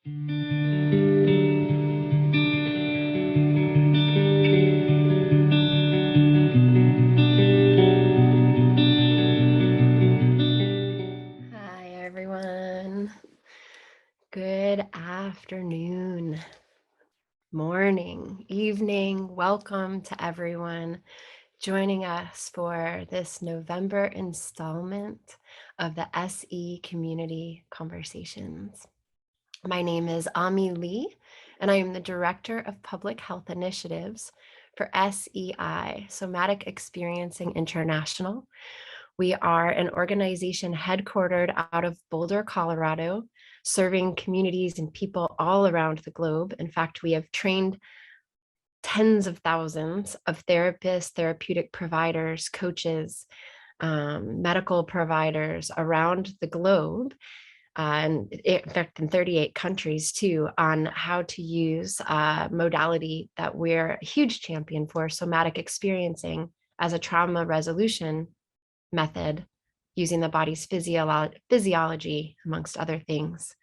Hi, everyone. Good afternoon, morning, evening. Welcome to everyone joining us for this November installment of the SE Community Conversations. My name is Ami Lee, and I am the Director of Public Health Initiatives for SEI, Somatic Experiencing International. We are an organization headquartered out of Boulder, Colorado, serving communities and people all around the globe. In fact, we have trained tens of thousands of therapists, therapeutic providers, coaches, medical providers around the globe, and in fact, in 38 countries too, on how to use a modality that we're a huge champion for, somatic experiencing, as a trauma resolution method using the body's physiology, amongst other things.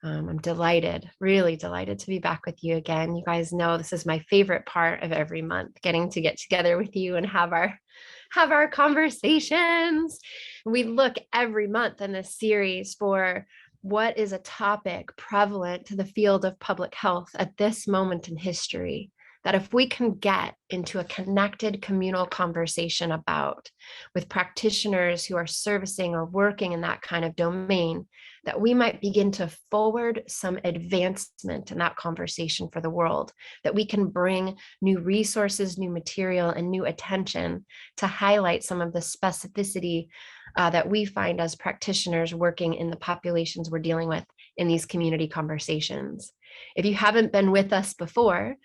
I'm delighted, really delighted to be back with you again. You guys know this is my favorite part of every month, getting to get together with you and have our conversations. We look every month in this series for what is a topic prevalent to the field of public health at this moment in history, that if we can get into a connected communal conversation about with practitioners who are servicing or working in that kind of domain, that we might begin to forward some advancement in that conversation for the world, that we can bring new resources, new material, and new attention to highlight some of the specificity that we find as practitioners working in the populations we're dealing with in these community conversations. If you haven't been with us before,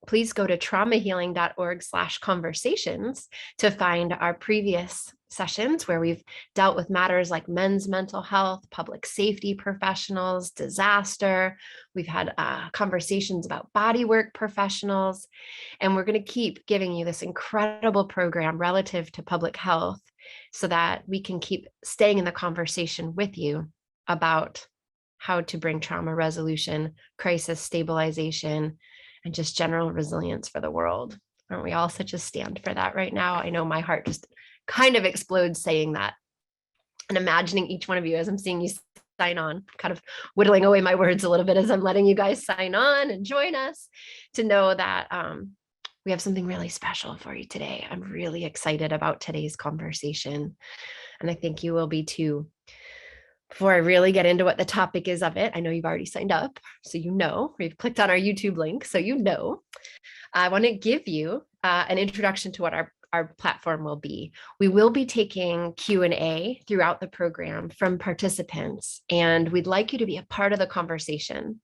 please go to traumahealing.org/conversations to find our previous sessions where we've dealt with matters like men's mental health, public safety professionals, disaster. We've had conversations about bodywork professionals, and we're going to keep giving you this incredible program relative to public health so that we can keep staying in the conversation with you about how to bring trauma resolution, crisis stabilization, and just general resilience for the world. Aren't we all such a stand for that right now? I know my heart just kind of explodes saying that and imagining each one of you as I'm seeing you sign on, kind of whittling away my words a little bit as I'm letting you guys sign on and join us, to know that we have something really special for you today. I'm really excited about today's conversation, and I think you will be too. Before I really get into what the topic is of it, I know you've already signed up, so you know, or you've clicked on our YouTube link, so you know. I want to give you an introduction to what our platform will be. We will be taking Q&A throughout the program from participants, and we'd like you to be a part of the conversation.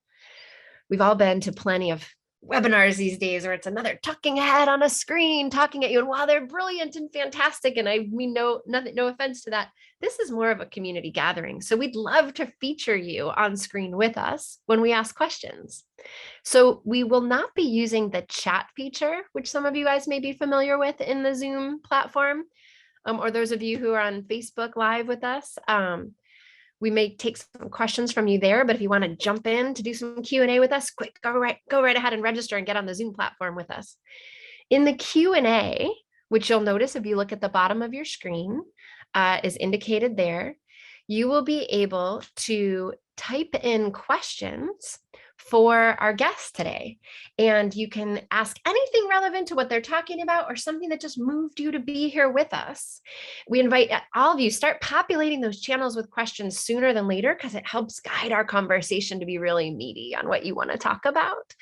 We've all been to plenty of webinars these days where it's another talking head on a screen talking at you, and while they're brilliant and fantastic, and I mean no offense to that, this is more of a community gathering, so we'd love to feature you on screen with us when we ask questions. So we will not be using the chat feature, which some of you guys may be familiar with in the Zoom platform, or those of you who are on Facebook Live with us. We may take some questions from you there, but if you want to jump in to do some Q&A with us, quick, go right ahead and register and get on the Zoom platform with us. In the Q&A, which you'll notice if you look at the bottom of your screen, is indicated there, you will be able to type in questions for our guests today. And you can ask anything relevant to what they're talking about or something that just moved you to be here with us. We invite all of you, start populating those channels with questions sooner than later, because it helps guide our conversation to be really meaty on what you want to talk about.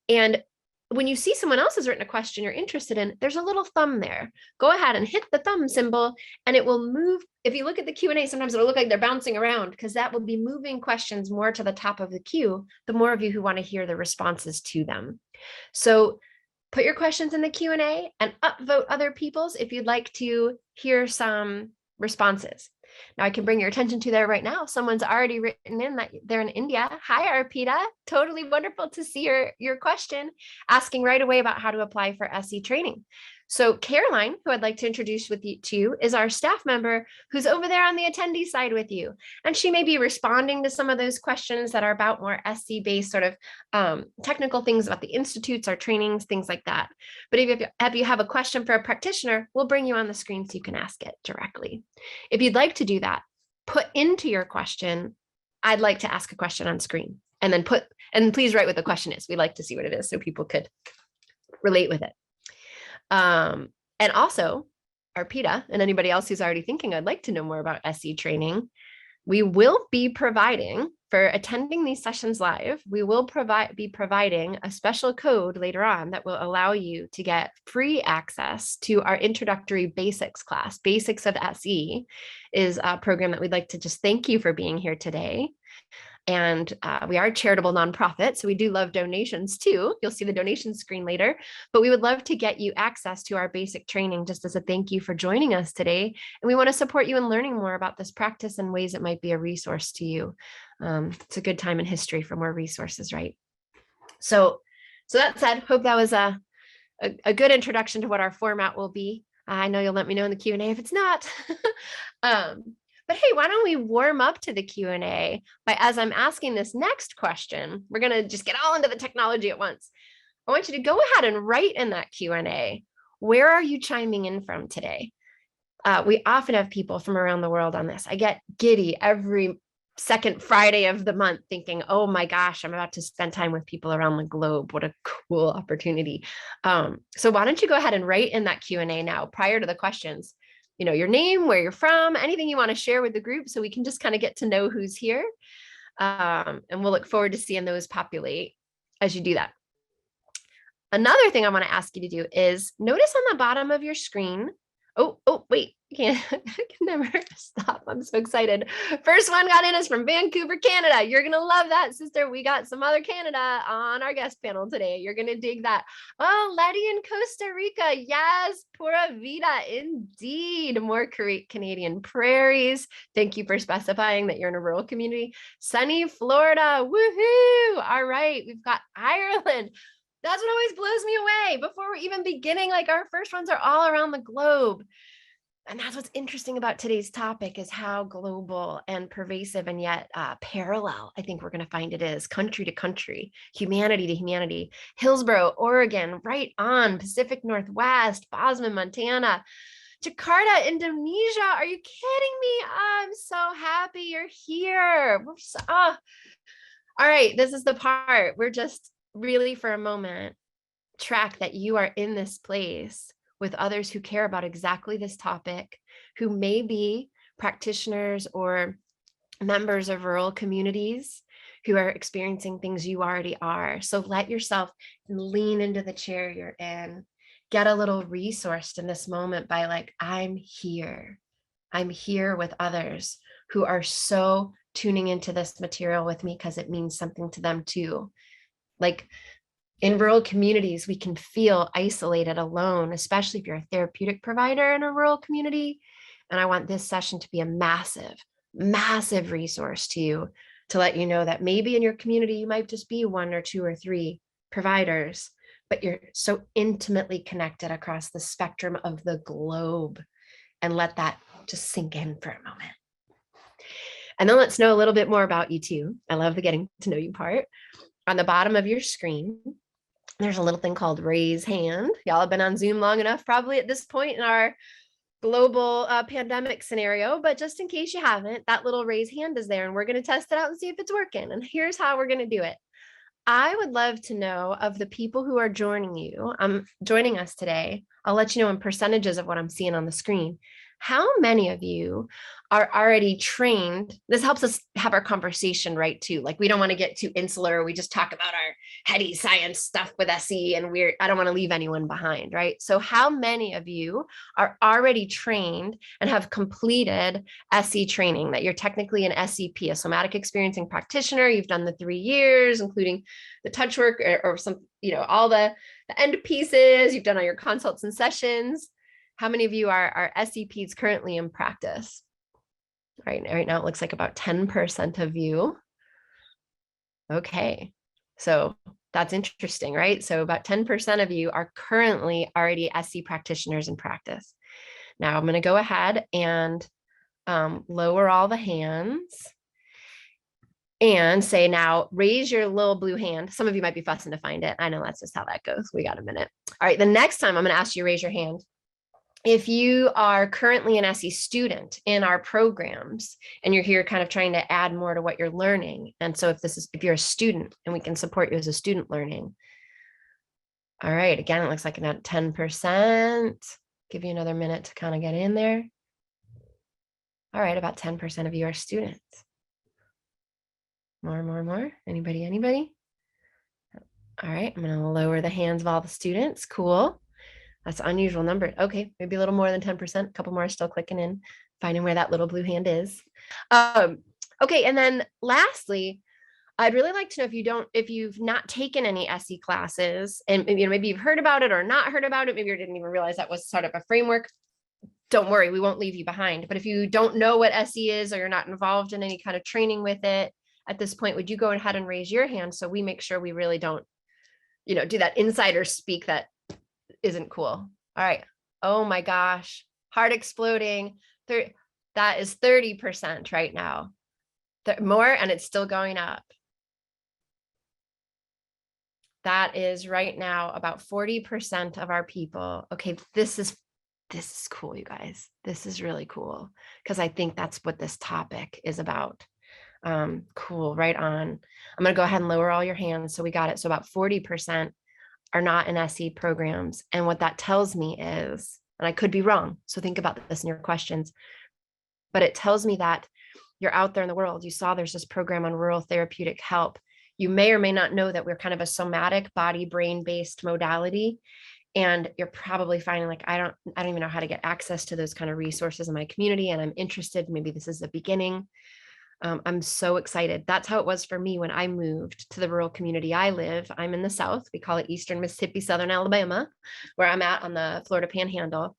And when you see someone else has written a question you're interested in, there's a little thumb there. Go ahead and hit the thumb symbol and it will move. If you look at the Q&A, sometimes it'll look like they're bouncing around because that will be moving questions more to the top of the queue, the more of you who want to hear the responses to them. So put your questions in the Q&A and upvote other people's if you'd like to hear some responses. Now I can bring your attention to there right now. Someone's already written in that they're in India. Hi, Arpita. Totally wonderful to see your question, asking right away about how to apply for SE training. So Caroline, who I'd like to introduce to you, is our staff member who's over there on the attendee side with you. And she may be responding to some of those questions that are about more SC-based sort of technical things about the institutes, our trainings, things like that. But if you have a question for a practitioner, we'll bring you on the screen so you can ask it directly. If you'd like to do that, put into your question, I'd like to ask a question on screen, and then please write what the question is. We like to see what it is so people could relate with it. And also, Arpita and anybody else who's already thinking, I'd like to know more about SE training, we will be providing, for attending these sessions live, we will be providing a special code later on that will allow you to get free access to our introductory basics class. Basics of SE is a program that we'd like to just thank you for being here today. And we are a charitable nonprofit, so we do love donations too. You'll see the donation screen later, but we would love to get you access to our basic training just as a thank you for joining us today. And we want to support you in learning more about this practice and ways it might be a resource to you. It's a good time in history for more resources, right? So that said, hope that was a good introduction to what our format will be. I know you'll let me know in the Q&A if it's not. But hey, why don't we warm up to the Q&A by, as I'm asking this next question, we're going to just get all into the technology at once. I want you to go ahead and write in that Q&A, where are you chiming in from today? We often have people from around the world on this. I get giddy every second Friday of the month thinking, oh my gosh, I'm about to spend time with people around the globe. What a cool opportunity. So why don't you go ahead and write in that Q&A now prior to the questions. You know, your name, where you're from, anything you want to share with the group so we can just kind of get to know who's here. And we'll look forward to seeing those populate as you do that. Another thing I want to ask you to do is notice on the bottom of your screen. Oh, wait, I can never stop. I'm so excited. First one got in is from Vancouver, Canada. You're going to love that, sister. We got some other Canada on our guest panel today. You're going to dig that. Oh, Letty in Costa Rica. Yes, pura vida, indeed. More Canadian prairies. Thank you for specifying that you're in a rural community. Sunny Florida. Woohoo. All right, we've got Ireland. That's what always blows me away. Before we're even beginning, like our first ones are all around the globe. And that's what's interesting about today's topic is how global and pervasive and yet parallel, I think we're going to find it is, country to country, humanity to humanity. Hillsboro, Oregon, right on, Pacific Northwest, Bosman, Montana, Jakarta, Indonesia. Are you kidding me? I'm so happy you're here. All right, this is the part. We're just really for a moment track that you are in this place with others who care about exactly this topic, who may be practitioners or members of rural communities who are experiencing things you already are. So let yourself lean into the chair you're in, get a little resourced in this moment by like, I'm here with others who are so tuning into this material with me because it means something to them too. Like in rural communities, we can feel isolated, alone, especially if you're a therapeutic provider in a rural community. And I want this session to be a massive, massive resource to you to let you know that maybe in your community, you might just be 1 or 2 or 3 providers, but you're so intimately connected across the spectrum of the globe. And let that just sink in for a moment. And then let's know a little bit more about you too. I love the getting to know you part. On the bottom of your screen, there's a little thing called raise hand. Y'all have been on Zoom long enough, probably at this point in our global pandemic scenario, but just in case you haven't, that little raise hand is there and we're going to test it out and see if it's working. And here's how we're going to do it. I would love to know of the people who are joining us today. I'll let you know in percentages of what I'm seeing on the screen. How many of you are already trained? This helps us have our conversation right too. Like we don't want to get too insular. We just talk about our heady science stuff with SE and I don't want to leave anyone behind, right? So how many of you are already trained and have completed SE training, that you're technically an SEP, a somatic experiencing practitioner? You've done the 3 years, including the touch work or some, all the end pieces. You've done all your consults and sessions. How many of you are SEPs currently in practice? Right now, it looks like about 10% of you. Okay, so That's interesting, right? So about 10% of you are currently already SE practitioners in practice. Now I'm going to go ahead and lower all the hands and say, now raise your little blue hand. Some of you might be fussing to find it. I know that's just how that goes. We got a minute. All right. The next time I'm going to ask you to raise your hand. If you are currently an SE student in our programs and you're here kind of trying to add more to what you're learning. And so if you're a student and we can support you as a student learning. All right. Again, it looks like about 10%. Give you another minute to kind of get in there. All right. About 10% of you are students. More. Anybody? All right. I'm going to lower the hands of all the students. Cool. That's an unusual number. Okay, maybe a little more than 10%. A couple more are still clicking in, finding where that little blue hand is. Okay, and then lastly, I'd really like to know if you've not taken any SE classes, and maybe you've heard about it or not heard about it, maybe you didn't even realize that was sort of a framework. Don't worry, we won't leave you behind. But if you don't know what SE is or you're not involved in any kind of training with it at this point, would you go ahead and raise your hand so we make sure we really don't, do that insider speak that isn't cool. All right. Oh my gosh. Heart exploding. That is 30% right now. More, and it's still going up. That is right now about 40% of our people. Okay, this is cool, you guys. This is really cool because I think that's what this topic is about. Cool, right on. I'm gonna go ahead and lower all your hands. So we got it. So about 40% are not in SE programs. And what that tells me is, and I could be wrong, so think about this in your questions, but it tells me that you're out there in the world. You saw there's this program on rural therapeutic help. You may or may not know that we're kind of a somatic body brain based modality. And you're probably finding like, I don't even know how to get access to those kind of resources in my community. And I'm interested, maybe this is the beginning. I'm so excited. That's how it was for me when I moved to the rural community I live. I'm in the South. We call it Eastern Mississippi, Southern Alabama, where I'm at on the Florida Panhandle.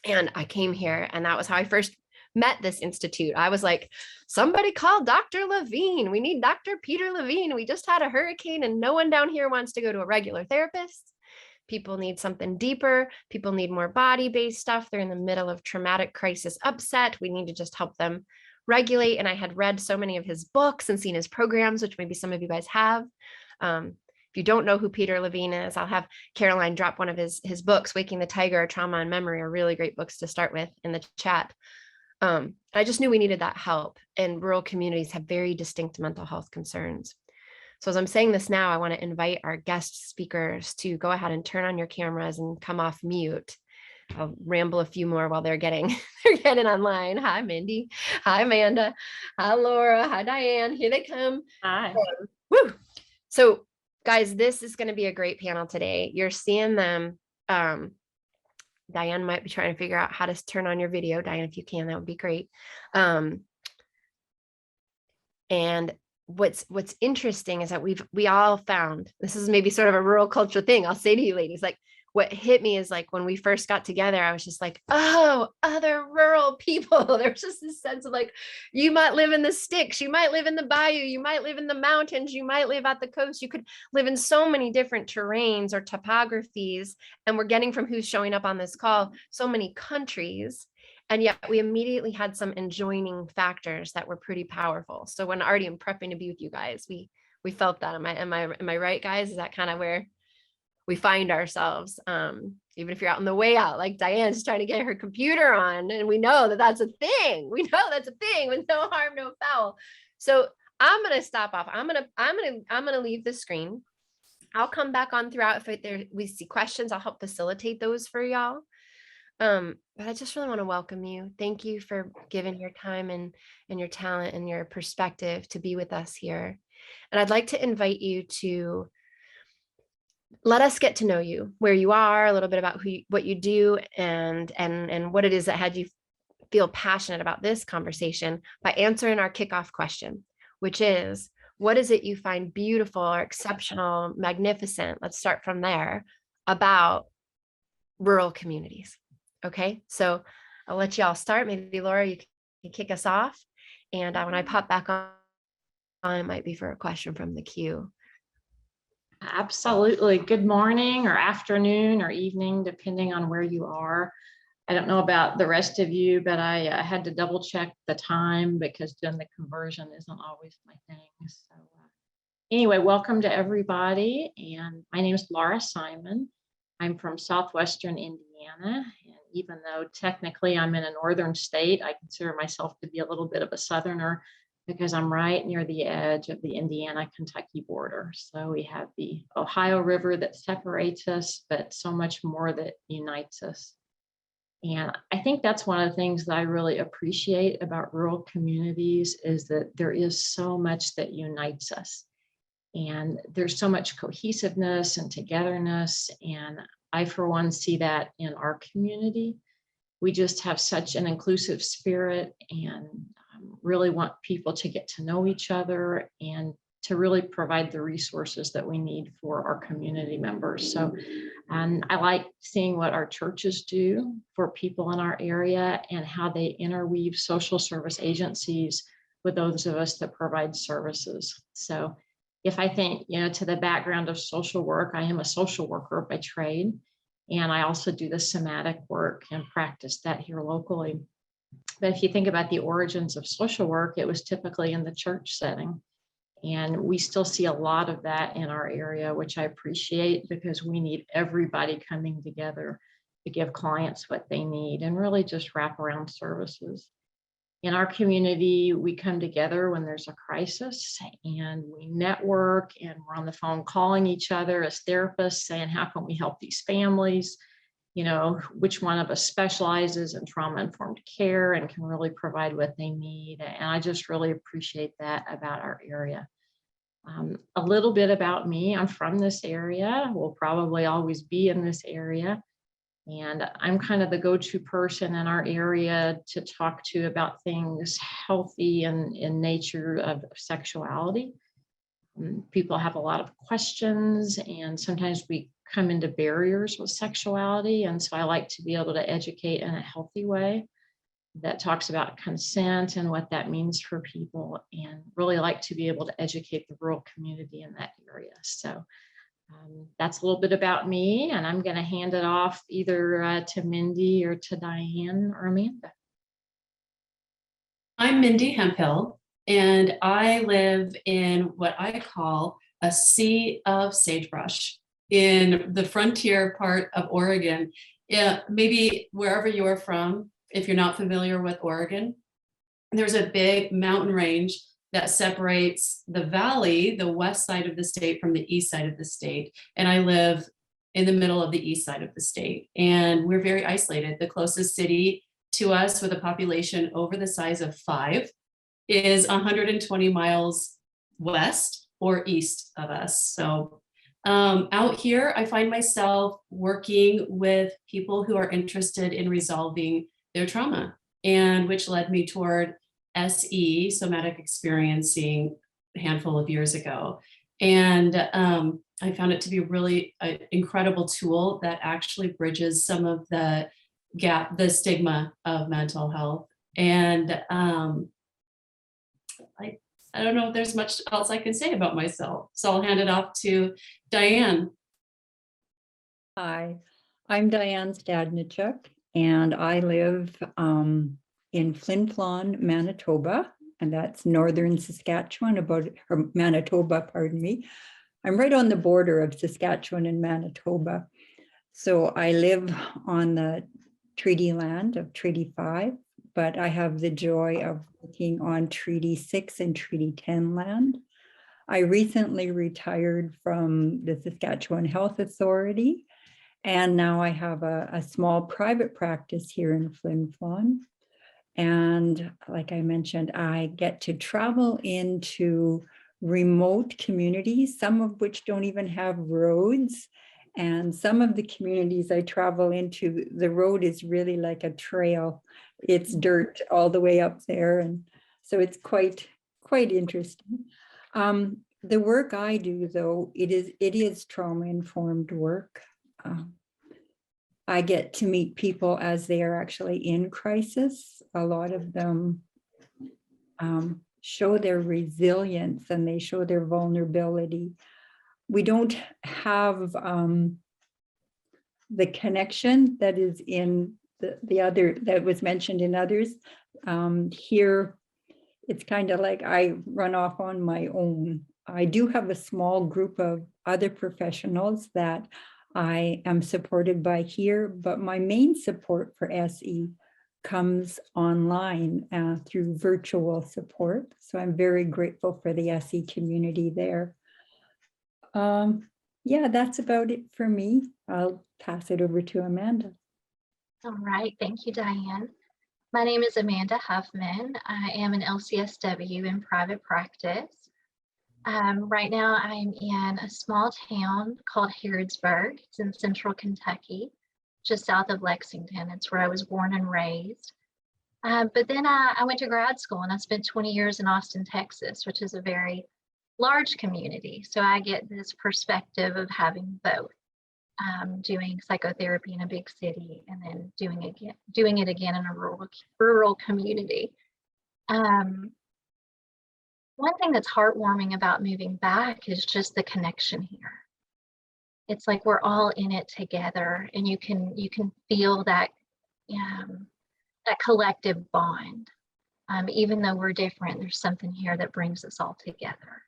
And I came here, and that was how I first met this institute. I was like, somebody call Dr. Levine. We need Dr. Peter Levine. We just had a hurricane and no one down here wants to go to a regular therapist. People need something deeper. People need more body-based stuff. They're in the middle of traumatic crisis upset. We need to just help them regulate. And I had read so many of his books and seen his programs, which maybe some of you guys have. If you don't know who Peter Levine is, I'll have Caroline drop one of his books, Waking the Tiger, Trauma and Memory, are really great books to start with in the chat. I just knew we needed that help, and rural communities have very distinct mental health concerns. So as I'm saying this now, I want to invite our guest speakers to go ahead and turn on your cameras and come off mute. I'll ramble a few more while they're getting online. Hi, Mindy. Hi, Amanda. Hi, Laura. Hi, Diane. Here they come. Hi. Woo. So guys, this is going to be a great panel today. You're seeing them. Diane might be trying to figure out how to turn on your video. Diane, if you can, that would be great. And what's interesting is that we all found, this is maybe sort of a rural culture thing. I'll say to you ladies, like what hit me is like when we first got together, I was just like, oh, other rural people. There's just this sense of like, you might live in the sticks, you might live in the bayou, you might live in the mountains, you might live at the coast, you could live in so many different terrains or topographies. And we're getting from who's showing up on this call, so many countries. And yet we immediately had some enjoining factors that were pretty powerful. So when already I'm prepping to be with you guys, we felt that. Am I right, guys? Is that kind of where we find ourselves? Even if you're out on the way out, like Diane's trying to get her computer on, and we know that that's a thing. We know that's a thing with no harm, no foul. So I'm gonna stop off. I'm gonna leave the screen. I'll come back on throughout. If we see questions, I'll help facilitate those for y'all. But I just really want to welcome you. Thank you for giving your time and your talent and your perspective to be with us here. And I'd like to invite you to let us get to know you, where you are, a little bit about what you do, and what it is that had you feel passionate about this conversation by answering our kickoff question, which is, what is it you find beautiful or exceptional, magnificent? Let's start from there, about rural communities. Okay, so I'll let you all start. Maybe Laura, you can kick us off. And when I pop back on, it might be for a question from the queue. Absolutely. Good morning or afternoon or evening, depending on where you are. I don't know about the rest of you, but I had to double check the time because doing the conversion isn't always my thing. So anyway, welcome to everybody. And my name is Laura Simon. I'm from Southwestern Indiana. And even though technically I'm in a northern state, I consider myself to be a little bit of a southerner because I'm right near the edge of the Indiana-Kentucky border. So we have the Ohio River that separates us, but so much more that unites us. And I think that's one of the things that I really appreciate about rural communities is that there is so much that unites us. And there's so much cohesiveness and togetherness. And I, for one, see that in our community. We just have such an inclusive spirit and really want people to get to know each other and to really provide the resources that we need for our community members. So, and I like seeing what our churches do for people in our area and how they interweave social service agencies with those of us that provide services. So if I think, to the background of social work, I am a social worker by trade, and I also do the somatic work and practice that here locally. But if you think about the origins of social work, it was typically in the church setting. And we still see a lot of that in our area, which I appreciate because we need everybody coming together to give clients what they need and really just wrap around services. In our community, we come together when there's a crisis and we network and we're on the phone calling each other as therapists saying, how can we help these families? Which one of us specializes in trauma-informed care and can really provide what they need. And I just really appreciate that about our area. A little bit about me, I'm from this area, will probably always be in this area. And I'm kind of the go-to person in our area to talk to about things healthy and in nature of sexuality. People have a lot of questions and sometimes we come into barriers with sexuality. And so I like to be able to educate in a healthy way that talks about consent and what that means for people, and really like to be able to educate the rural community in that area. So that's a little bit about me, and I'm going to hand it off either to Mindy or to Diane or Amanda. I'm Mindy Hemphill, and I live in what I call a sea of sagebrush in the frontier part of Oregon. Maybe wherever you're from, if you're not familiar with Oregon, there's a big mountain range that separates the valley, the west side of the state, from the east side of the state. And I live in the middle of the east side of the state. And we're very isolated. The closest city to us with a population over the size of 5 is 120 miles west or east of us. So out here, I find myself working with people who are interested in resolving their trauma, and which led me toward SE, somatic experiencing, a handful of years ago. And I found it to be really an incredible tool that actually bridges some of the stigma of mental health. And I don't know if there's much else I can say about myself. So I'll hand it off to Diane. Hi, I'm Diane Stadnichuk, and I live in Flin Flon, Manitoba, and that's northern Saskatchewan, or Manitoba, pardon me. I'm right on the border of Saskatchewan and Manitoba. So I live on the treaty land of Treaty 5, but I have the joy of working on Treaty 6 and Treaty 10 land. I recently retired from the Saskatchewan Health Authority, and now I have a small private practice here in Flin Flon. And like I mentioned, I get to travel into remote communities, some of which don't even have roads. And some of the communities I travel into, the road is really like a trail. It's dirt all the way up there. And so it's quite interesting. The work I do, though, it is trauma-informed work. I get to meet people as they are actually in crisis. A lot of them show their resilience and they show their vulnerability. we don't have the connection that is in the other, that was mentioned in others. Here, it's kind of like I run off on my own. I do have a small group of other professionals that I am supported by here, but my main support for SE comes online through virtual support. So I'm very grateful for the SE community there. Yeah, that's about it for me. I'll pass it over to Amanda. All right, thank you, Diane. My name is Amanda Huffman. I am an LCSW in private practice. Right now I'm in a small town called Harrodsburg. It's in central Kentucky, just south of Lexington. It's where I was born and raised. But then I went to grad school and I spent 20 years in Austin, Texas, which is a very large community. So I get this perspective of having both, doing psychotherapy in a big city and then doing it again in a rural community. One thing that's heartwarming about moving back is just the connection here. It's like we're all in it together, and you can feel that that collective bond. Even though we're different, there's something here that brings us all together.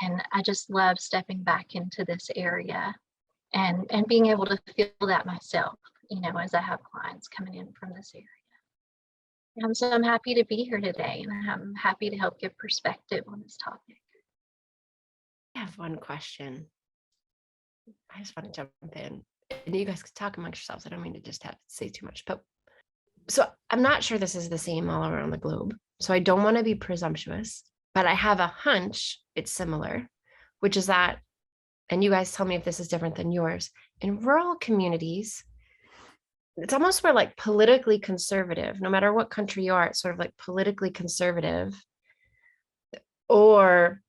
And I just love stepping back into this area and being able to feel that myself, as I have clients coming in from this area. So I'm happy to be here today, and I'm happy to help give perspective on this topic. I have one question. I just want to jump in. And you guys can talk amongst yourselves. I don't mean to just have to say too much, but so I'm not sure this is the same all around the globe. So I don't want to be presumptuous, but I have a hunch it's similar, which is that, and you guys tell me if this is different than yours, in rural communities, it's almost more like politically conservative. No matter what country you are, it's sort of like politically conservative, or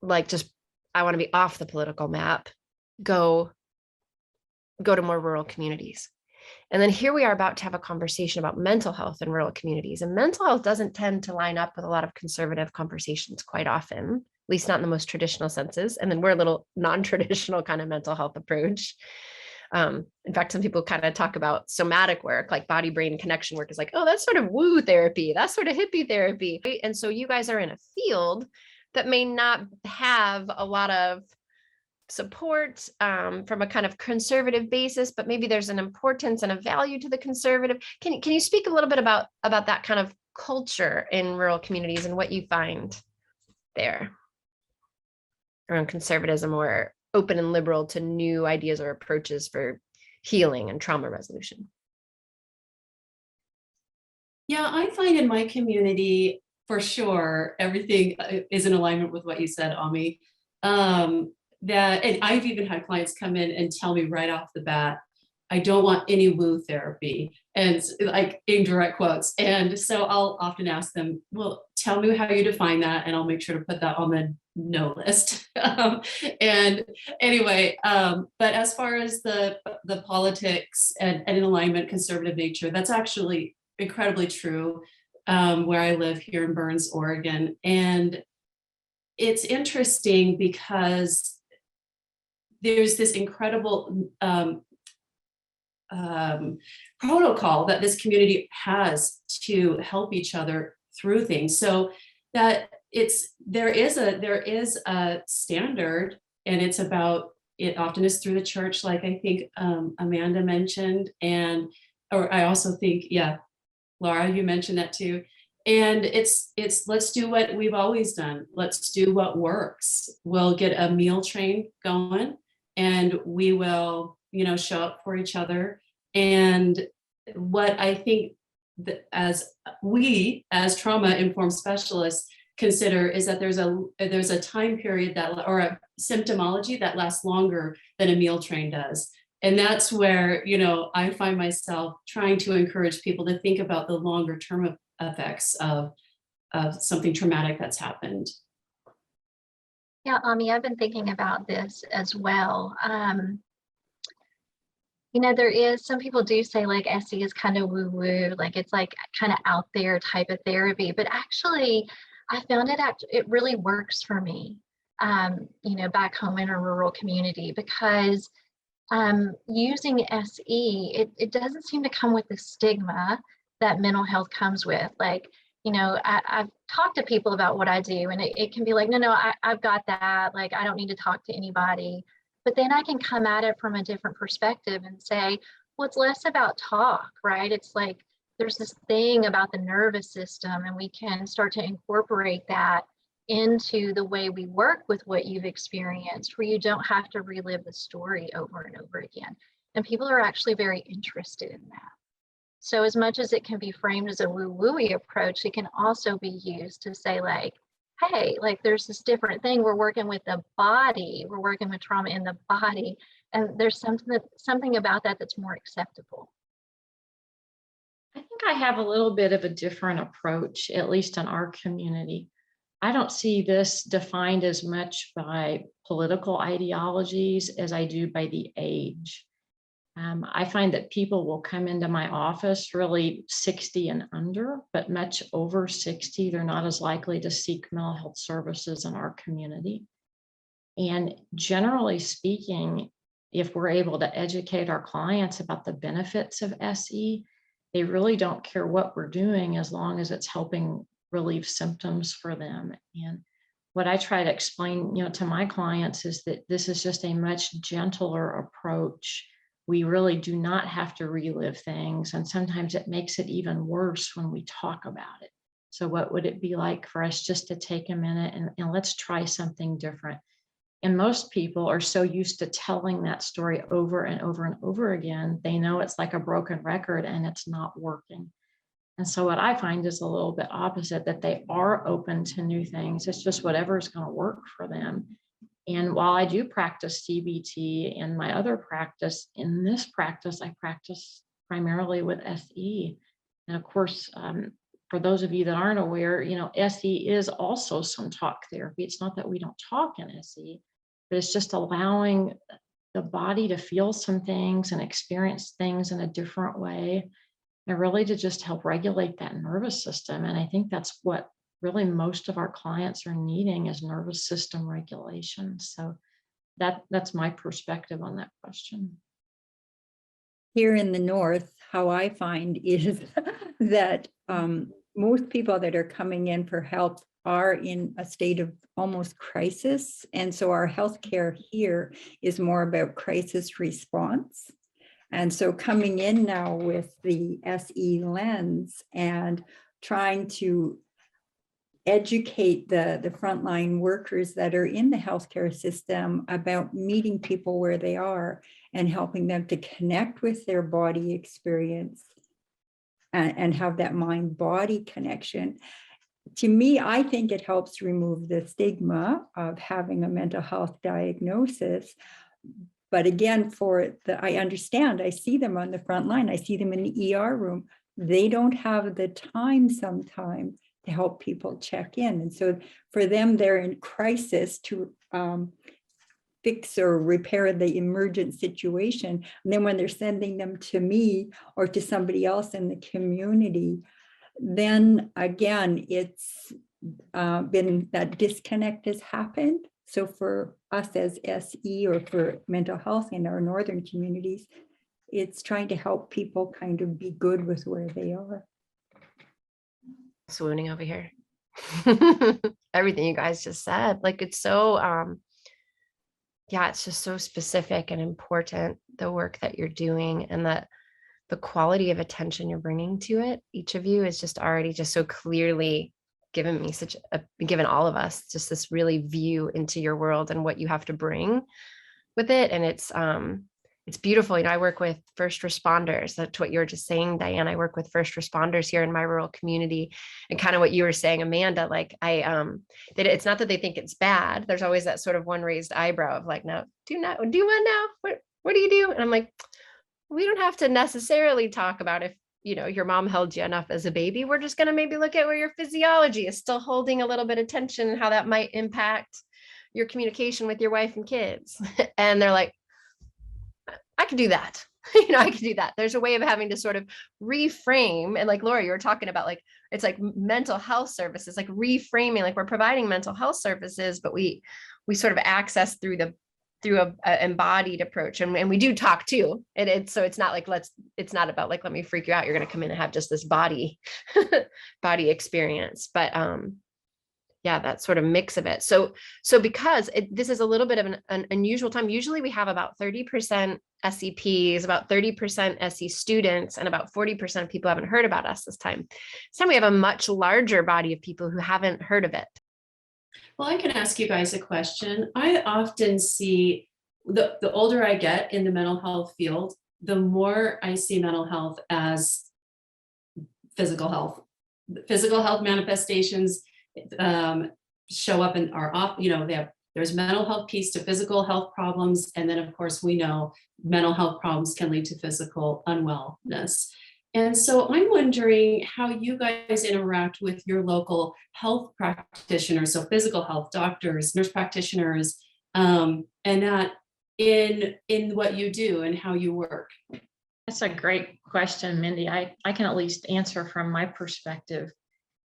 like just, I want to be off the political map, go to more rural communities. And then here we are about to have a conversation about mental health in rural communities. And mental health doesn't tend to line up with a lot of conservative conversations quite often, at least not in the most traditional senses. And then we're a little non-traditional kind of mental health approach. In fact, some people kind of talk about somatic work, like body brain connection work is like, oh, that's sort of woo therapy. That's sort of hippie therapy. And so you guys are in a field that may not have a lot of support from a kind of conservative basis, but maybe there's an importance and a value to the conservative. Can you speak a little bit about that kind of culture in rural communities and what you find there around conservatism, or open and liberal to new ideas or approaches for healing and trauma resolution? Yeah, I find in my community, for sure, everything is in alignment with what you said, Ami. And I've even had clients come in and tell me right off the bat, I don't want any woo therapy, and like in direct quotes. And so I'll often ask them, well, tell me how you define that, and I'll make sure to put that on the no list. And anyway, but as far as the politics and in alignment, conservative nature, that's actually incredibly true where I live here in Burns, Oregon. And it's interesting because there's this incredible protocol that this community has to help each other through things. So that there is a standard, and it's about, it often is through the church, like I think Amanda mentioned, or I also think, yeah, Laura, you mentioned that too. And it's let's do what we've always done. Let's do what works. We'll get a meal train going, and we will, show up for each other. And what I think that as trauma-informed specialists consider is that there's a time period or a symptomology that lasts longer than a meal train does. And that's where, I find myself trying to encourage people to think about the longer term effects of something traumatic that's happened. Yeah, Ami, I've been thinking about this as well. There is, some people do say like SE is kind of woo-woo, like it's like kind of out there type of therapy, but actually I found it really works for me. back home in a rural community, because using SE, it doesn't seem to come with the stigma that mental health comes with. Like, I've talked to people about what I do, and it can be like, no, I've got that. Like, I don't need to talk to anybody. But then I can come at it from a different perspective and say, well, it's less about talk, right? It's like there's this thing about the nervous system, and we can start to incorporate that into the way we work with what you've experienced, where you don't have to relive the story over and over again. And people are actually very interested in that. So as much as it can be framed as a woo-wooey approach, it can also be used to say, like, hey, like, there's this different thing. We're working with the body. We're working with trauma in the body. And there's something about that that's more acceptable. I think I have a little bit of a different approach, at least in our community. I don't see this defined as much by political ideologies as I do by the age. I find that people will come into my office really 60 and under, but much over 60, they're not as likely to seek mental health services in our community. And generally speaking, if we're able to educate our clients about the benefits of SE, they really don't care what we're doing as long as it's helping relieve symptoms for them. And what I try to explain, to my clients is that this is just a much gentler approach. We really do not have to relive things. And sometimes it makes it even worse when we talk about it. So what would it be like for us just to take a minute and let's try something different? And most people are so used to telling that story over and over and over again, they know it's like a broken record and it's not working. And so what I find is a little bit opposite, that they are open to new things. It's just whatever's going to work for them. And while I do practice CBT in my other practice, in this practice, I practice primarily with SE. And of course, for those of you that aren't aware, SE is also some talk therapy. It's not that we don't talk in SE, but it's just allowing the body to feel some things and experience things in a different way, and really to just help regulate that nervous system. And I think that's what really most of our clients are needing, is nervous system regulation. So that's my perspective on that question. Here in the north, how I find is that most people that are coming in for help are in a state of almost crisis. And so our healthcare here is more about crisis response. And so coming in now with the SE lens and trying to educate the frontline workers that are in the healthcare system about meeting people where they are and helping them to connect with their body experience and have that mind-body connection. To me, I think it helps remove the stigma of having a mental health diagnosis. But again, I understand, I see them on the front line. I see them in the ER room. They don't have the time sometimes to help people check in. And so for them, they're in crisis to fix or repair the emergent situation. And then when they're sending them to me or to somebody else in the community, then again, it's been that disconnect has happened. So for us as SE or for mental health in our northern communities, it's trying to help people kind of be good with where they are. Swooning over here. Everything you guys just said, like, it's so yeah, it's just so specific and important, the work that you're doing, and that the quality of attention you're bringing to it. Each of you is just already just so clearly given me given all of us just this really view into your world and what you have to bring with it. And it's beautiful. I work with first responders. That's what you were just saying, Diane. I work with first responders here in my rural community, and kind of what you were saying, Amanda, like that it's not that they think it's bad. There's always that sort of one raised eyebrow of like, no, do what now? What do you do? And I'm like, we don't have to necessarily talk about if, your mom held you enough as a baby. We're just going to maybe look at where your physiology is still holding a little bit of tension and how that might impact your communication with your wife and kids. And they're like, I can do that. I can do that. There's a way of having to sort of reframe. And like Laura, you were talking about, like, it's like mental health services, like reframing, like we're providing mental health services, but we we sort of access through a embodied approach, and we do talk too. So it's not like it's not about like, let me freak you out, you're going to come in and have just this body experience, but yeah, that sort of mix of it. So because this is a little bit of an unusual time, usually we have about 30% SEPs, about 30% SE students, and about 40% of people haven't heard about us this time. This time we have a much larger body of people who haven't heard of it. Well, I can ask you guys a question. I often see the older I get in the mental health field, the more I see mental health as physical health. Physical health manifestations show up in our, there's mental health piece to physical health problems. And then of course we know mental health problems can lead to physical unwellness. And so I'm wondering how you guys interact with your local health practitioners, so physical health doctors, nurse practitioners, and that in what you do and how you work. That's a great question, Mindy. I can at least answer from my perspective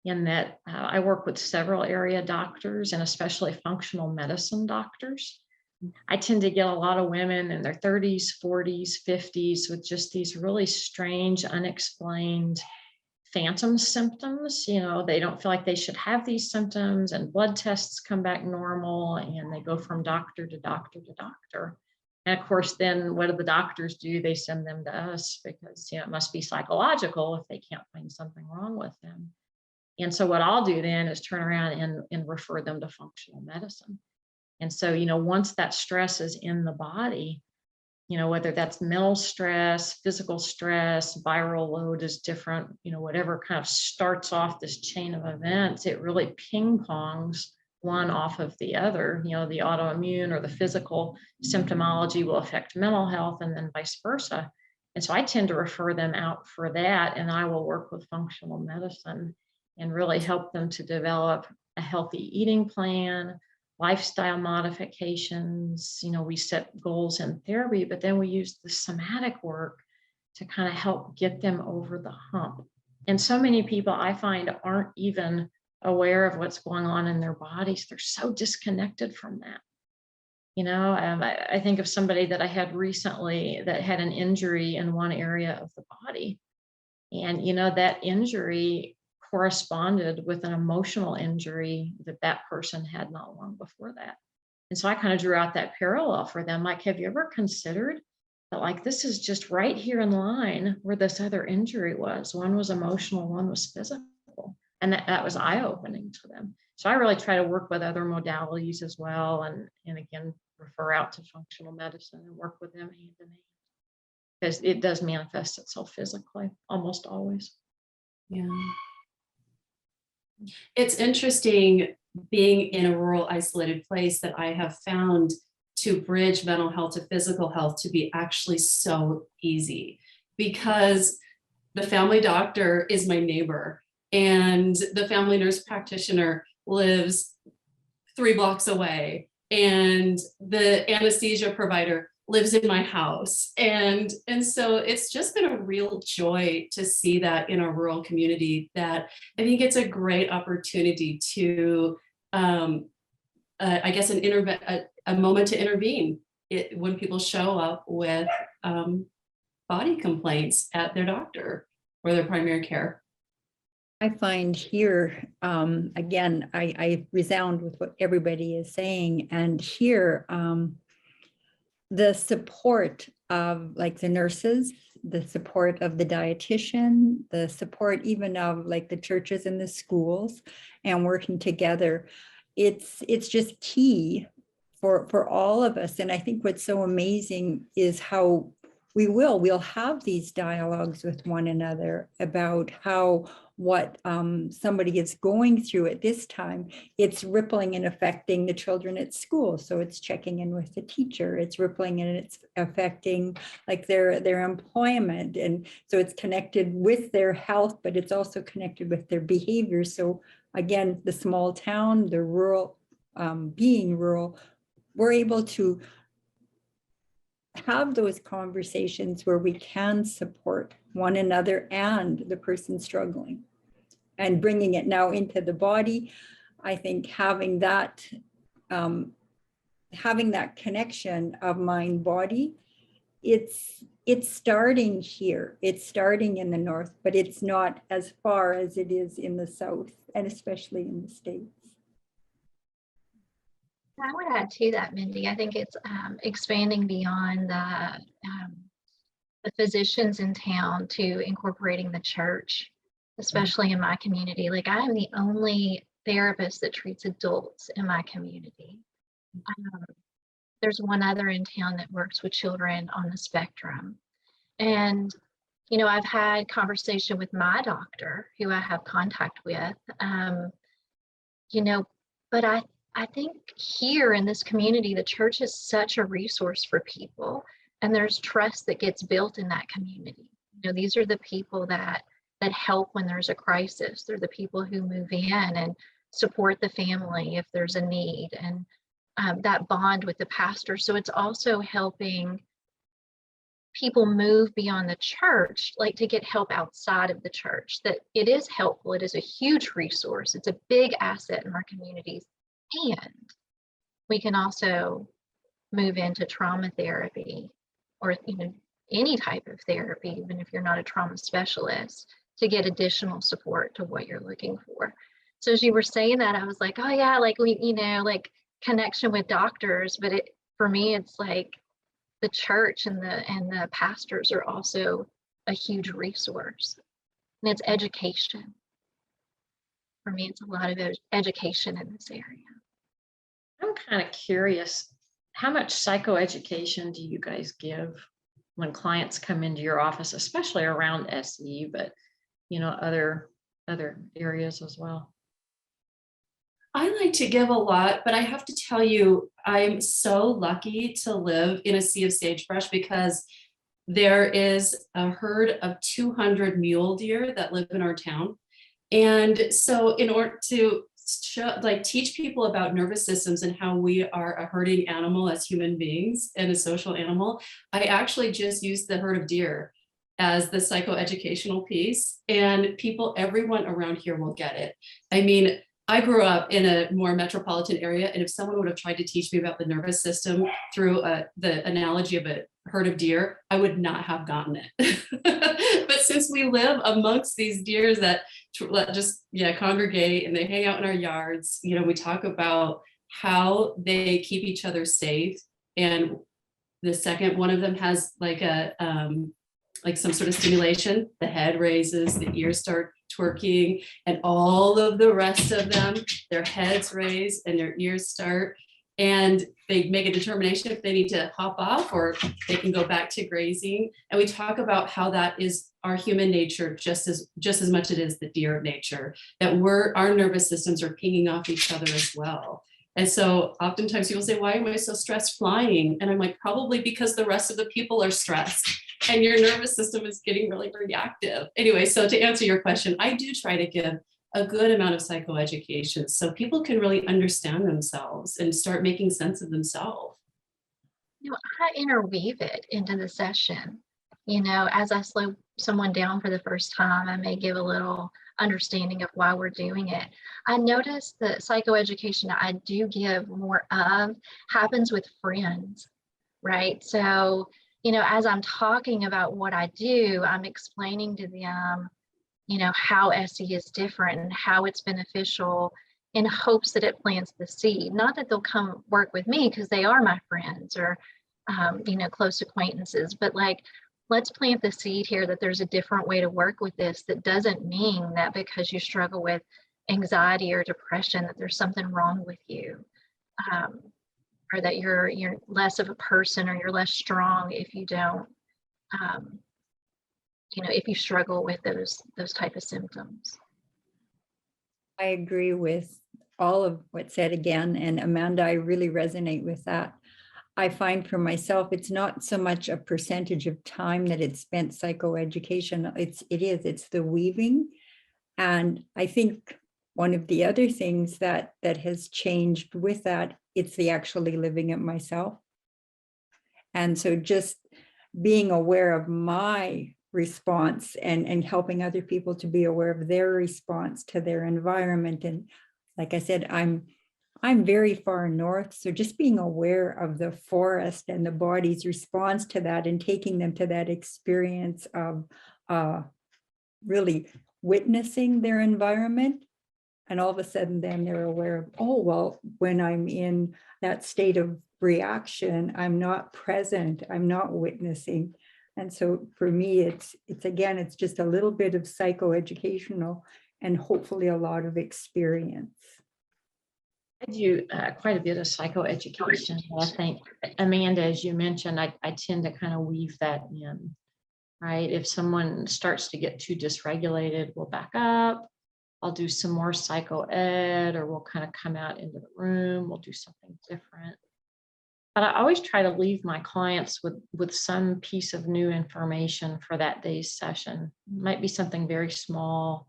in that I work with several area doctors and especially functional medicine doctors. I tend to get a lot of women in their 30s, 40s, 50s with just these really strange, unexplained phantom symptoms. They don't feel like they should have these symptoms, and blood tests come back normal, and they go from doctor to doctor to doctor. And of course, then what do the doctors do? They send them to us because it must be psychological if they can't find something wrong with them. And so what I'll do then is turn around and refer them to functional medicine. And so, once that stress is in the body, whether that's mental stress, physical stress, viral load is different, whatever kind of starts off this chain of events, it really ping pongs one off of the other. The autoimmune or the physical symptomology will affect mental health and then vice versa. And so I tend to refer them out for that, and I will work with functional medicine and really help them to develop a healthy eating plan, lifestyle modifications. We set goals in therapy, but then we use the somatic work to kind of help get them over the hump. And so many people I find aren't even aware of what's going on in their bodies. They're so disconnected from that. I think of somebody that I had recently that had an injury in one area of the body. And, that injury corresponded with an emotional injury that person had not long before that. And so I kind of drew out that parallel for them. Like, have you ever considered that, like, this is just right here in line where this other injury was? One was emotional, one was physical. And that was eye-opening to them. So I really try to work with other modalities as well. And again, refer out to functional medicine and work with them hand in hand, because it does manifest itself physically almost always. Yeah. It's interesting being in a rural, isolated place that I have found to bridge mental health to physical health to be actually so easy, because the family doctor is my neighbor and the family nurse practitioner lives 3 blocks away, and the anesthesia provider lives in my house. And so it's just been a real joy to see that in a rural community, that I think it's a great opportunity to, I guess, a moment to intervene when people show up with body complaints at their doctor or their primary care. I find here, again, I resound with what everybody is saying, and here, the support of like the nurses, the support of the dietitian, the support even of like the churches and the schools, and working together, it's just key for all of us. And I think what's so amazing is how we'll have these dialogues with one another about how what somebody is going through at this time, it's rippling and affecting the children at school. So it's checking in with the teacher, it's rippling and it's affecting like their employment. And so it's connected with their health, but it's also connected with their behavior. So again, the small town, the rural, being rural, we're able to have those conversations where we can support one another and the person struggling, and bringing it now into the body. I think having that having that connection of mind body, it's starting here. It's starting in the north, but it's not as far as it is in the south, and especially in the States. I would add to that, Mindy. I think it's expanding beyond the physicians in town to incorporating the church, especially in my community. Like, I am the only therapist that treats adults in my community. There's one other in town that works with children on the spectrum. And, you know, I've had conversation with my doctor who I have contact with, you know, but I think here in this community, the church is such a resource for people, and there's trust that gets built in that community. You know, these are the people that help when there's a crisis. They're the people who move in and support the family if there's a need, and that bond with the pastor. So it's also helping people move beyond the church, like to get help outside of the church, that it is helpful. It is a huge resource. It's a big asset in our communities. And we can also move into trauma therapy, or, you know, any type of therapy, even if you're not a trauma specialist, to get additional support to what you're looking for. So as you were saying that, I was like, oh yeah, like we, you know, like connection with doctors, but for me, it's like the church and the pastors are also a huge resource. And it's education. For me, it's a lot of education in this area. I'm kind of curious, how much psychoeducation do you guys give when clients come into your office, especially around SE, but, you know, other areas as well? I like to give a lot, but I have to tell you, I'm so lucky to live in a sea of sagebrush, because there is a herd of 200 mule deer that live in our town. And so in order to teach people about nervous systems and how we are a herding animal as human beings and a social animal, I actually just used the herd of deer as the psychoeducational piece, and everyone around here will get it. I mean, I grew up in a more metropolitan area, and if someone would have tried to teach me about the nervous system through the analogy of a herd of deer, I would not have gotten it. But since we live amongst these deers that just congregate and they hang out in our yards, you know, we talk about how they keep each other safe. And the second one of them has like some sort of stimulation, the head raises, the ears start twerking, and all of the rest of them, their heads raise and their ears start, and they make a determination if they need to hop off or they can go back to grazing. And we talk about how that is our human nature just as much it is the deer nature, that our nervous systems are pinging off each other as well. And so oftentimes people say, why am I so stressed flying? And I'm like, probably because the rest of the people are stressed and your nervous system is getting really reactive. Anyway, so to answer your question, I do try to give a good amount of psychoeducation so people can really understand themselves and start making sense of themselves. You know, I interweave it into the session. You know, as I slow someone down for the first time, I may give a little understanding of why we're doing it. I notice that psychoeducation I do give more of happens with friends, right? So, you know, as I'm talking about what I do, I'm explaining to them, you know, how SE is different and how it's beneficial, in hopes that it plants the seed. Not that they'll come work with me because they are my friends or, you know, close acquaintances, but like, let's plant the seed here that there's a different way to work with this. That doesn't mean that because you struggle with anxiety or depression that there's something wrong with you, or that you're less of a person or you're less strong if you don't, you know, if you struggle with those type of symptoms. I agree with all of what's said again. And Amanda, I really resonate with that. I find for myself, it's not so much a percentage of time that it's spent psychoeducation. It's the weaving. And I think one of the other things that has changed with that, it's the actually living it myself. And so just being aware of my response and helping other people to be aware of their response to their environment. And like I said, I'm I'm very far north, so just being aware of the forest and the body's response to that and taking them to that experience of really witnessing their environment. And all of a sudden then they're aware of, oh, well, when I'm in that state of reaction, I'm not present, I'm not witnessing. And so for me, it's again, it's just a little bit of psychoeducational and hopefully a lot of experience. I do quite a bit of psychoeducation. I think, Amanda, as you mentioned, I tend to kind of weave that in, right? If someone starts to get too dysregulated, we'll back up. I'll do some more psycho ed, or we'll kind of come out into the room. We'll do something different. But I always try to leave my clients with some piece of new information for that day's session. It might be something very small,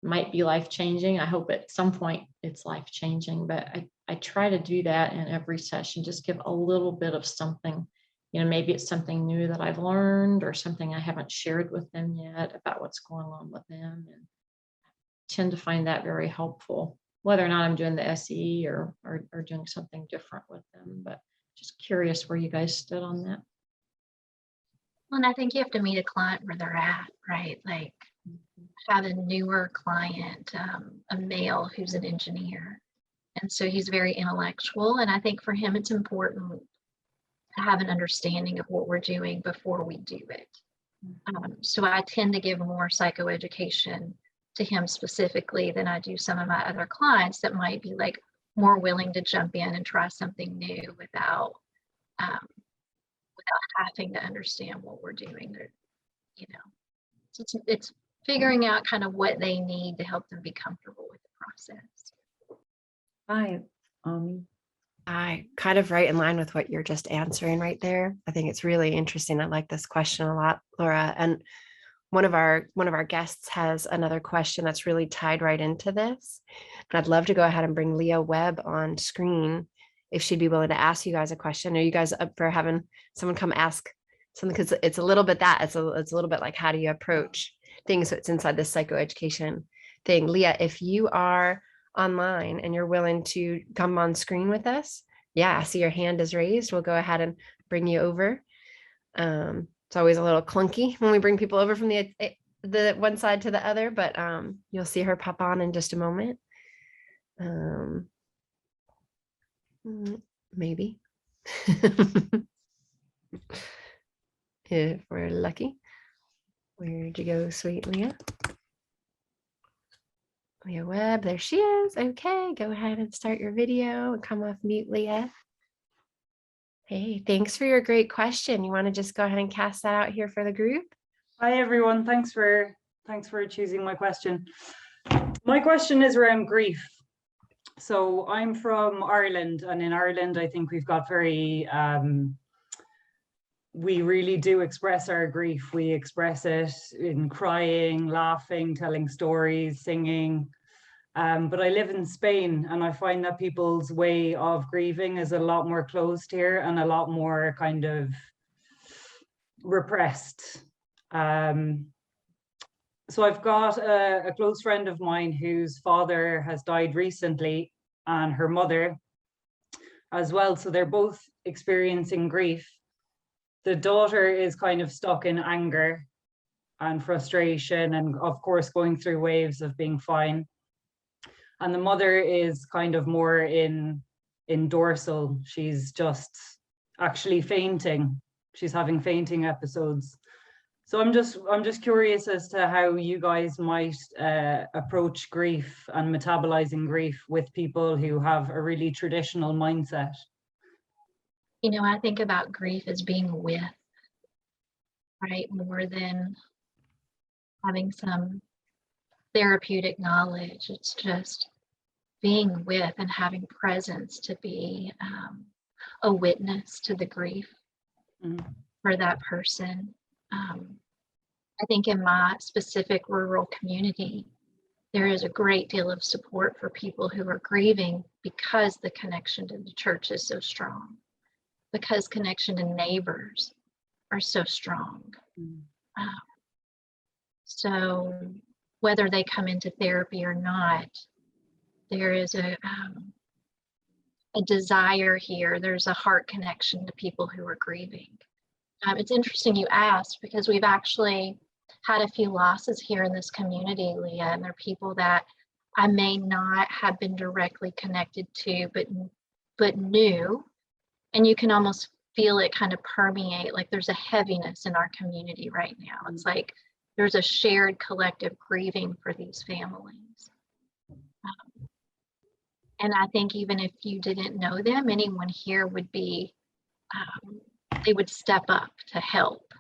might be life-changing. I hope at some point it's life-changing, but I try to do that in every session, just give a little bit of something. You know, maybe it's something new that I've learned or something I haven't shared with them yet about what's going on with them, and tend to find that very helpful, whether or not I'm doing the SE or doing something different with them. But just curious where you guys stood on that. Well, and I think you have to meet a client where they're at, right? Like, have a newer client, a male who's an engineer. And so he's very intellectual. And I think for him, it's important to have an understanding of what we're doing before we do it. So I tend to give more psychoeducation to him specifically than I do some of my other clients that might be like more willing to jump in and try something new without having to understand what we're doing. You know, so it's figuring out kind of what they need to help them be comfortable with the process. Hi, I kind of right in line with what you're just answering right there. I think it's really interesting. I like this question a lot, Laura. And one of our guests has another question that's really tied right into this. And I'd love to go ahead and bring Leah Webb on screen if she'd be willing to ask you guys a question. Are you guys up for having someone come ask something? Because it's a little bit that it's a little bit like, how do you approach things? So it's inside this psychoeducation thing. Leah, if you are online and you're willing to come on screen with us, yeah, I see your hand is raised. We'll go ahead and bring you over. It's always a little clunky when we bring people over from the one side to the other, but you'll see her pop on in just a moment. Maybe if we're lucky. Where'd you go, sweet Leah? Leah Webb, there she is. Okay, go ahead and start your video and come off mute, Leah. Hey, thanks for your great question. You want to just go ahead and cast that out here for the group? Hi everyone, thanks for choosing my question. My question is around grief. So I'm from Ireland, and in Ireland I think we've got very we really do express our grief. We express it in crying, laughing, telling stories, singing. But I live in Spain, and I find that people's way of grieving is a lot more closed here and a lot more kind of repressed. So I've got a close friend of mine whose father has died recently, and her mother as well. So they're both experiencing grief. The daughter is kind of stuck in anger and frustration, and of course going through waves of being fine. And the mother is kind of more in dorsal. She's just actually fainting. She's having fainting episodes. So I'm just curious as to how you guys might approach grief and metabolizing grief with people who have a really traditional mindset. You know, I think about grief as being with, right? More than having some therapeutic knowledge. It's just being with and having presence to be a witness to the grief for that person. I think in my specific rural community, there is a great deal of support for people who are grieving because the connection to the church is so strong, because connection to neighbors are so strong. So whether they come into therapy or not, there is a desire here. There's a heart connection to people who are grieving. It's interesting you asked, because we've actually had a few losses here in this community, Leah, and they're people that I may not have been directly connected to, but knew, and you can almost feel it kind of permeate. Like there's a heaviness in our community right now. It's like there's a shared collective grieving for these families. And I think even if you didn't know them, anyone here would be, they would step up to help,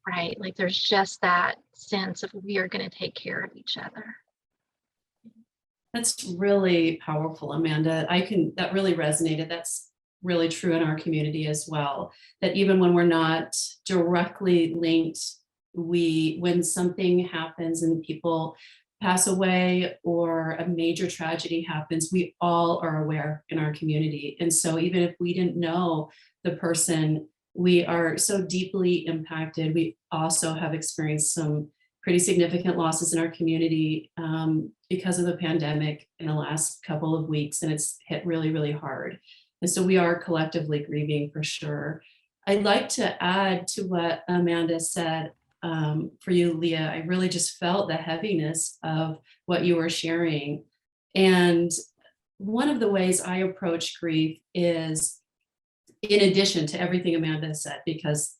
right? Like there's just that sense of we are going to take care of each other. That's really powerful, Amanda. That really resonated. That's really true in our community as well. That even when we're not directly linked, when something happens and people pass away or a major tragedy happens, we all are aware in our community. And so even if we didn't know the person, we are so deeply impacted. We also have experienced some pretty significant losses in our community because of the pandemic in the last couple of weeks, and it's hit really, really hard. And so we are collectively grieving for sure. I'd like to add to what Amanda said. For you, Leah, I really just felt the heaviness of what you were sharing. And one of the ways I approach grief is, in addition to everything Amanda said, because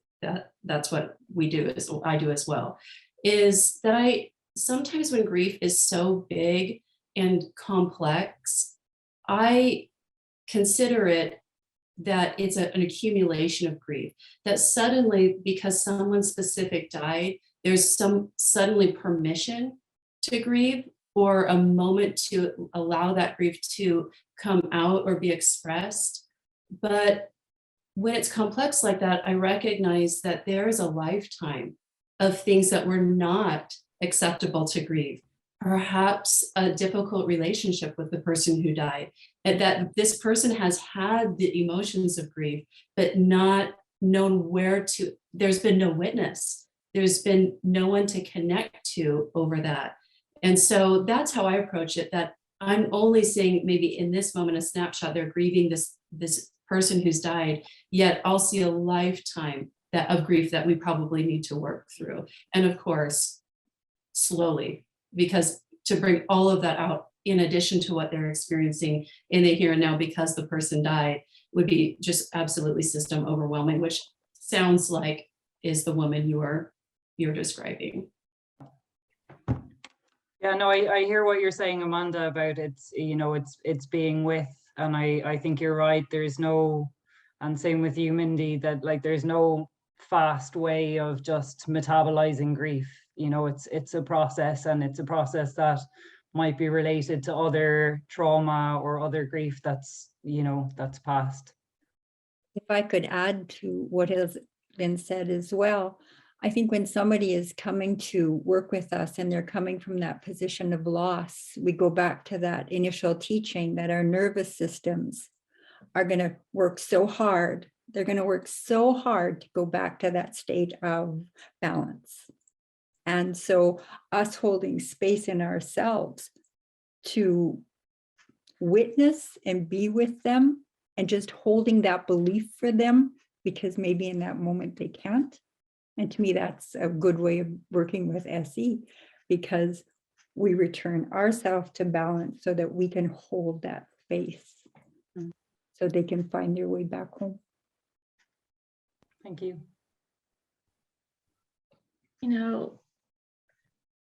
that's what I do as well, is that I sometimes when grief is so big and complex, I consider it that it's an accumulation of grief, that suddenly, because someone specific died, there's some suddenly permission to grieve, or a moment to allow that grief to come out or be expressed. But when it's complex like that, I recognize that there is a lifetime of things that were not acceptable to grieve. Perhaps a difficult relationship with the person who died, and that this person has had the emotions of grief, but not known where to, there's been no witness. There's been no one to connect to over that. And so that's how I approach it, that I'm only seeing maybe in this moment, a snapshot, they're grieving this person who's died, yet I'll see a lifetime of grief that we probably need to work through. And of course, slowly, because to bring all of that out in addition to what they're experiencing in the here and now because the person died would be just absolutely system overwhelming, which sounds like is the woman you're describing. Yeah, no, I hear what you're saying, Amanda, about it's being with, and I think you're right. There's no, and same with you, Mindy, that like there's no fast way of just metabolizing grief. It's a process, and it's a process that might be related to other trauma or other grief that's past. If I could add to what has been said as well, I think when somebody is coming to work with us and they're coming from that position of loss, we go back to that initial teaching that our nervous systems are going to work so hard. They're going to work so hard to go back to that state of balance. And so us holding space in ourselves to witness and be with them and just holding that belief for them, because maybe in that moment they can't. And to me, that's a good way of working with SE, because we return ourselves to balance so that we can hold that space so they can find their way back home. Thank you.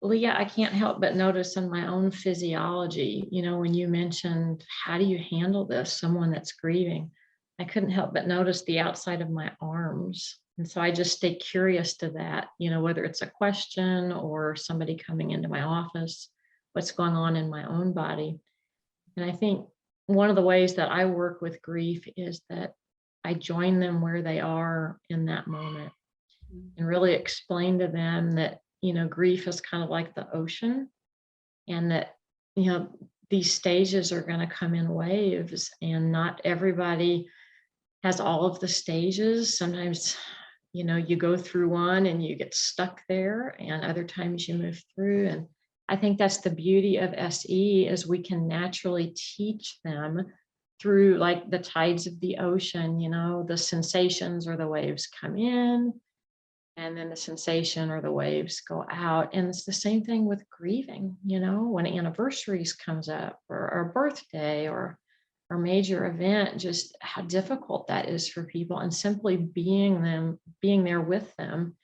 Leah, I can't help but notice in my own physiology, when you mentioned, how do you handle this, someone that's grieving, I couldn't help but notice the outside of my arms. And so I just stay curious to that, whether it's a question or somebody coming into my office, what's going on in my own body. And I think one of the ways that I work with grief is that I join them where they are in that moment and really explain to them that, grief is kind of like the ocean, and that, these stages are going to come in waves, and not everybody has all of the stages. Sometimes, you go through one and you get stuck there, and other times you move through. And I think that's the beauty of SE, is we can naturally teach them through like the tides of the ocean, the sensations or the waves come in, and then the sensation or the waves go out. And it's the same thing with grieving, when anniversaries comes up, or a birthday, or major event, just how difficult that is for people, and simply being there with them,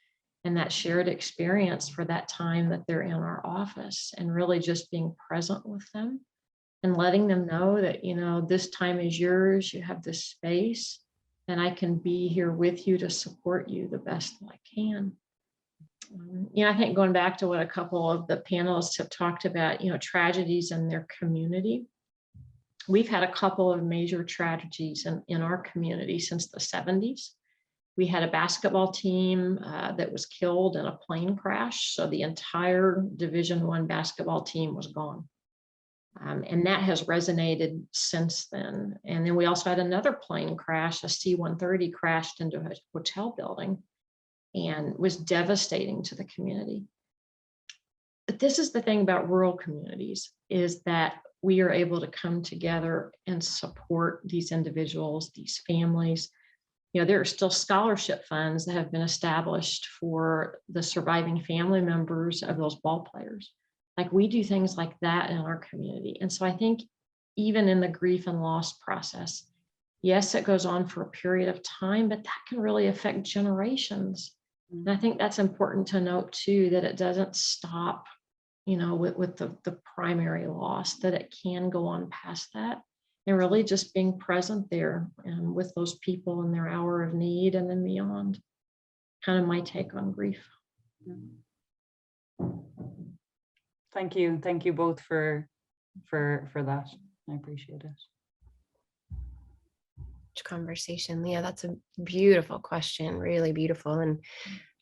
and that shared experience for that time that they're in our office, and really just being present with them and letting them know that, this time is yours, you have this space, and I can be here with you to support you the best that I can. I think going back to what a couple of the panelists have talked about, tragedies in their community. We've had a couple of major tragedies in our community since the 70s. We had a basketball team that was killed in a plane crash. So the entire Division I basketball team was gone. And that has resonated since then. And then we also had another plane crash, a C-130 crashed into a hotel building and was devastating to the community. But this is the thing about rural communities, is that we are able to come together and support these individuals, these families. There are still scholarship funds that have been established for the surviving family members of those ball players. Like, we do things like that in our community. And so I think even in the grief and loss process, yes, it goes on for a period of time, but that can really affect generations. And I think that's important to note too, that it doesn't stop, with the primary loss, that it can go on past that. And really just being present there with those people in their hour of need and then beyond. Kind of my take on grief. Thank you both for that. I appreciate it. Conversation, Leah, that's a beautiful question, really beautiful. And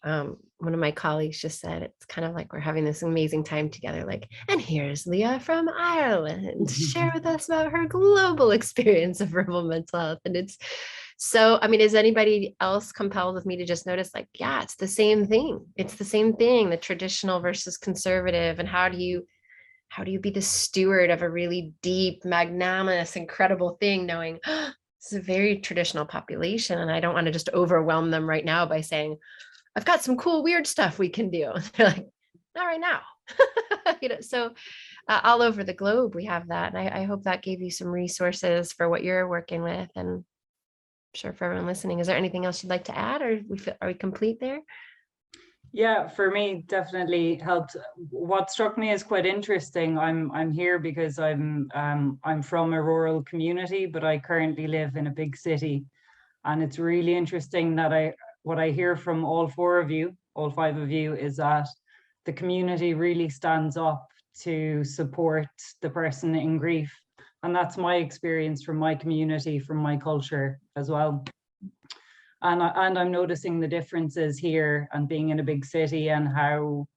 one of my colleagues just said it's kind of like we're having this amazing time together, like, and here's Leah from Ireland to share with us about her global experience of verbal mental health. And it's so, is anybody else compelled with me to just notice, like, yeah, it's the same thing. It's the same thing, the traditional versus conservative. And how do you be the steward of a really deep, magnanimous, incredible thing, knowing it's a very traditional population, and I don't want to just overwhelm them right now by saying, I've got some cool, weird stuff we can do. They're like, not right now. So all over the globe, we have that. And I hope that gave you some resources for what you're working with. And I'm sure for everyone listening, is there anything else you'd like to add, or are we complete there? Yeah, for me, definitely helped. What struck me as quite interesting, I'm here because I'm from a rural community, but I currently live in a big city. And it's really interesting that what I hear from all five of you, is that the community really stands up to support the person in grief. And that's my experience from my community, from my culture as well. And I'm noticing the differences here and being in a big city, and how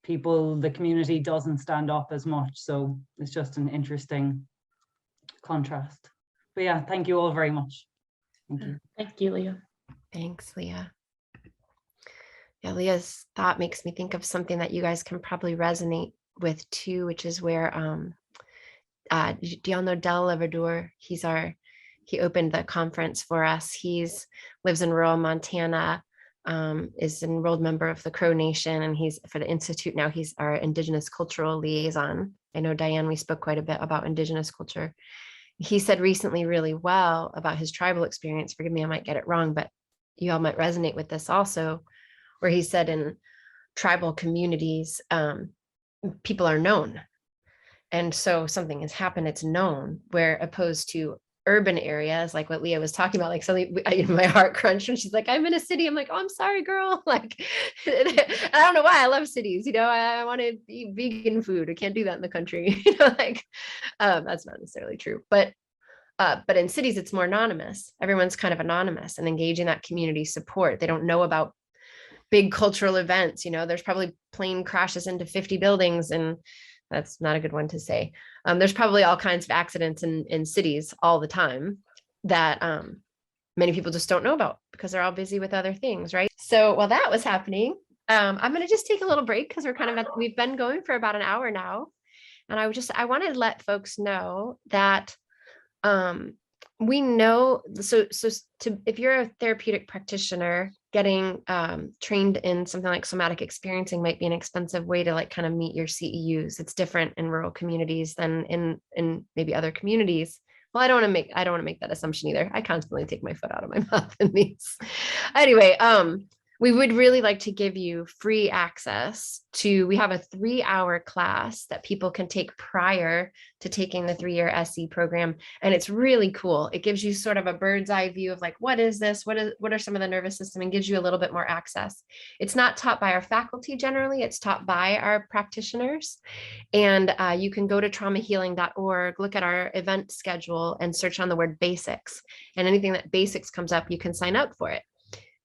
the community doesn't stand up as much. So it's just an interesting contrast. But yeah, thank you all very much. Thank you. Thank you, Leah. Thanks, Leah. Yeah, Leah's thought makes me think of something that you guys can probably resonate with too, which is where, do y'all know Del Livador? He opened the conference for us. He's lives in rural Montana, is an enrolled member of the Crow Nation, and he's for the Institute now. He's our Indigenous Cultural Liaison. I know, Diane, we spoke quite a bit about Indigenous culture. He said recently really well about his tribal experience. Forgive me, I might get it wrong, but you all might resonate with this also, where he said in tribal communities, people are known. And so something has happened, it's known, where opposed to urban areas, like what Leah was talking about, like suddenly my heart crunched when she's like, I'm in a city. I'm like, oh, I'm sorry, girl. Like, I don't know why I love cities. I want to eat vegan food. I can't do that in the country. That's not necessarily true, but in cities, it's more anonymous. Everyone's kind of anonymous and engaging that community support. They don't know about big cultural events. There's probably plane crashes into 50 buildings, and that's not a good one to say. There's probably all kinds of accidents in cities all the time that many people just don't know about because they're all busy with other things, right? So while that was happening, I'm going to just take a little break because we've been going for about an hour now. And I want to let folks know that we know, if you're a therapeutic practitioner, getting trained in something like somatic experiencing might be an expensive way to like kind of meet your CEUs. It's different in rural communities than in maybe other communities. Well, I don't want to make that assumption either. I constantly take my foot out of my mouth in these. Anyway, we would really like to give you free access to, we have a 3-hour class that people can take prior to taking the 3-year SE program. And it's really cool. It gives you sort of a bird's eye view of like, what is this? What are some of the nervous system, and gives you a little bit more access. It's not taught by our faculty generally, it's taught by our practitioners. And you can go to traumahealing.org, look at our event schedule and search on the word basics. And anything that basics comes up, you can sign up for it.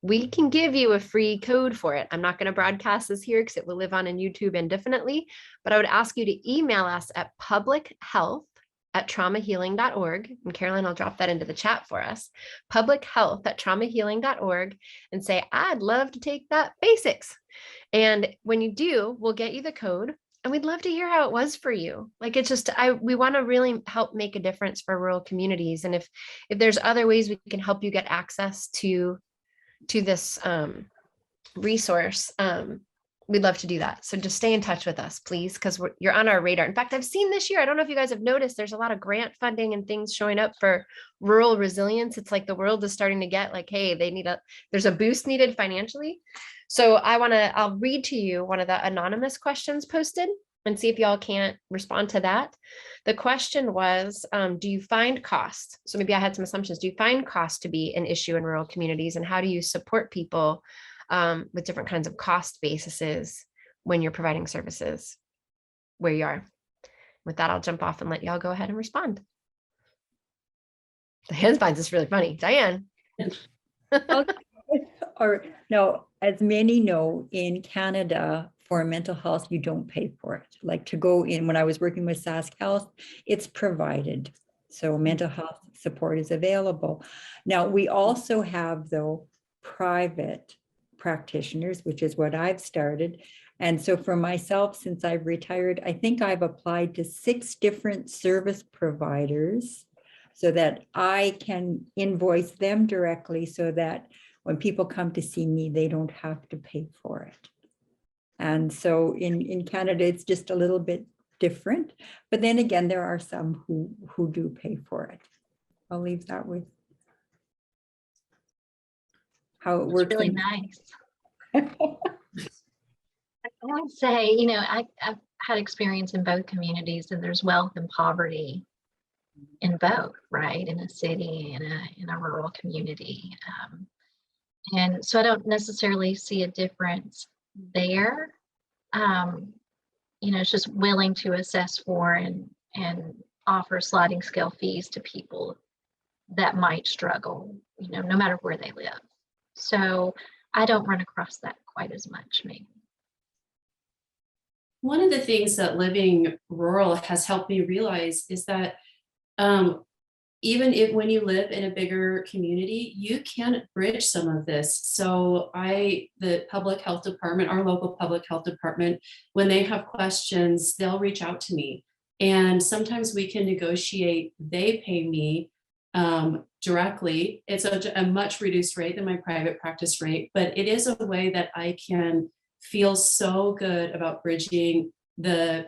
We can give you a free code for it. I'm not going to broadcast this here because it will live on in YouTube indefinitely, but I would ask you to email us at publichealth@traumahealing.org. And Caroline, I'll drop that into the chat for us. publichealth@traumahealing.org, and say, I'd love to take that basics. And when you do, we'll get you the code. And we'd love to hear how it was for you. Like, it's just, we want to really help make a difference for rural communities. And if there's other ways we can help you get access to this resource, we'd love to do that. So just stay in touch with us, please, because you're on our radar. In fact, I've seen this year, I don't know if you guys have noticed, there's a lot of grant funding and things showing up for rural resilience. It's like the world is starting to get like, hey, there's a boost needed financially. So I'll read to you one of the anonymous questions posted and see if y'all can't respond to that. The question was, do you find cost? So maybe I had some assumptions. Do you find cost to be an issue in rural communities, and how do you support people with different kinds of cost bases when you're providing services where you are? With that, I'll jump off and let y'all go ahead and respond. Diane finds this really funny. Diane. Or no, as many know, in Canada, for mental health, you don't pay for it. Like to go in, when I was working with Sask Health, it's provided. So mental health support is available. Now, we also have, though, private practitioners, which is what I've started. And so for myself, since I've retired, I think I've applied to 6 different service providers so that I can invoice them directly, so that when people come to see me, they don't have to pay for it. And so in Canada, it's just a little bit different. But then again, there are some who do pay for it. I'll leave that with how it works. Really nice. I would say, I've had experience in both communities, and there's wealth and poverty in both, right? In a city and in a rural community. And so I don't necessarily see a difference there. It's just willing to assess for and offer sliding scale fees to people that might struggle, no matter where they live. So I don't run across that quite as much, maybe. One of the things that living rural has helped me realize is that even if when you live in a bigger community, you can bridge some of this. So the public health department, our local public health department, when they have questions, they'll reach out to me. And sometimes we can negotiate, they pay me directly. It's a much reduced rate than my private practice rate, but it is a way that I can feel so good about bridging the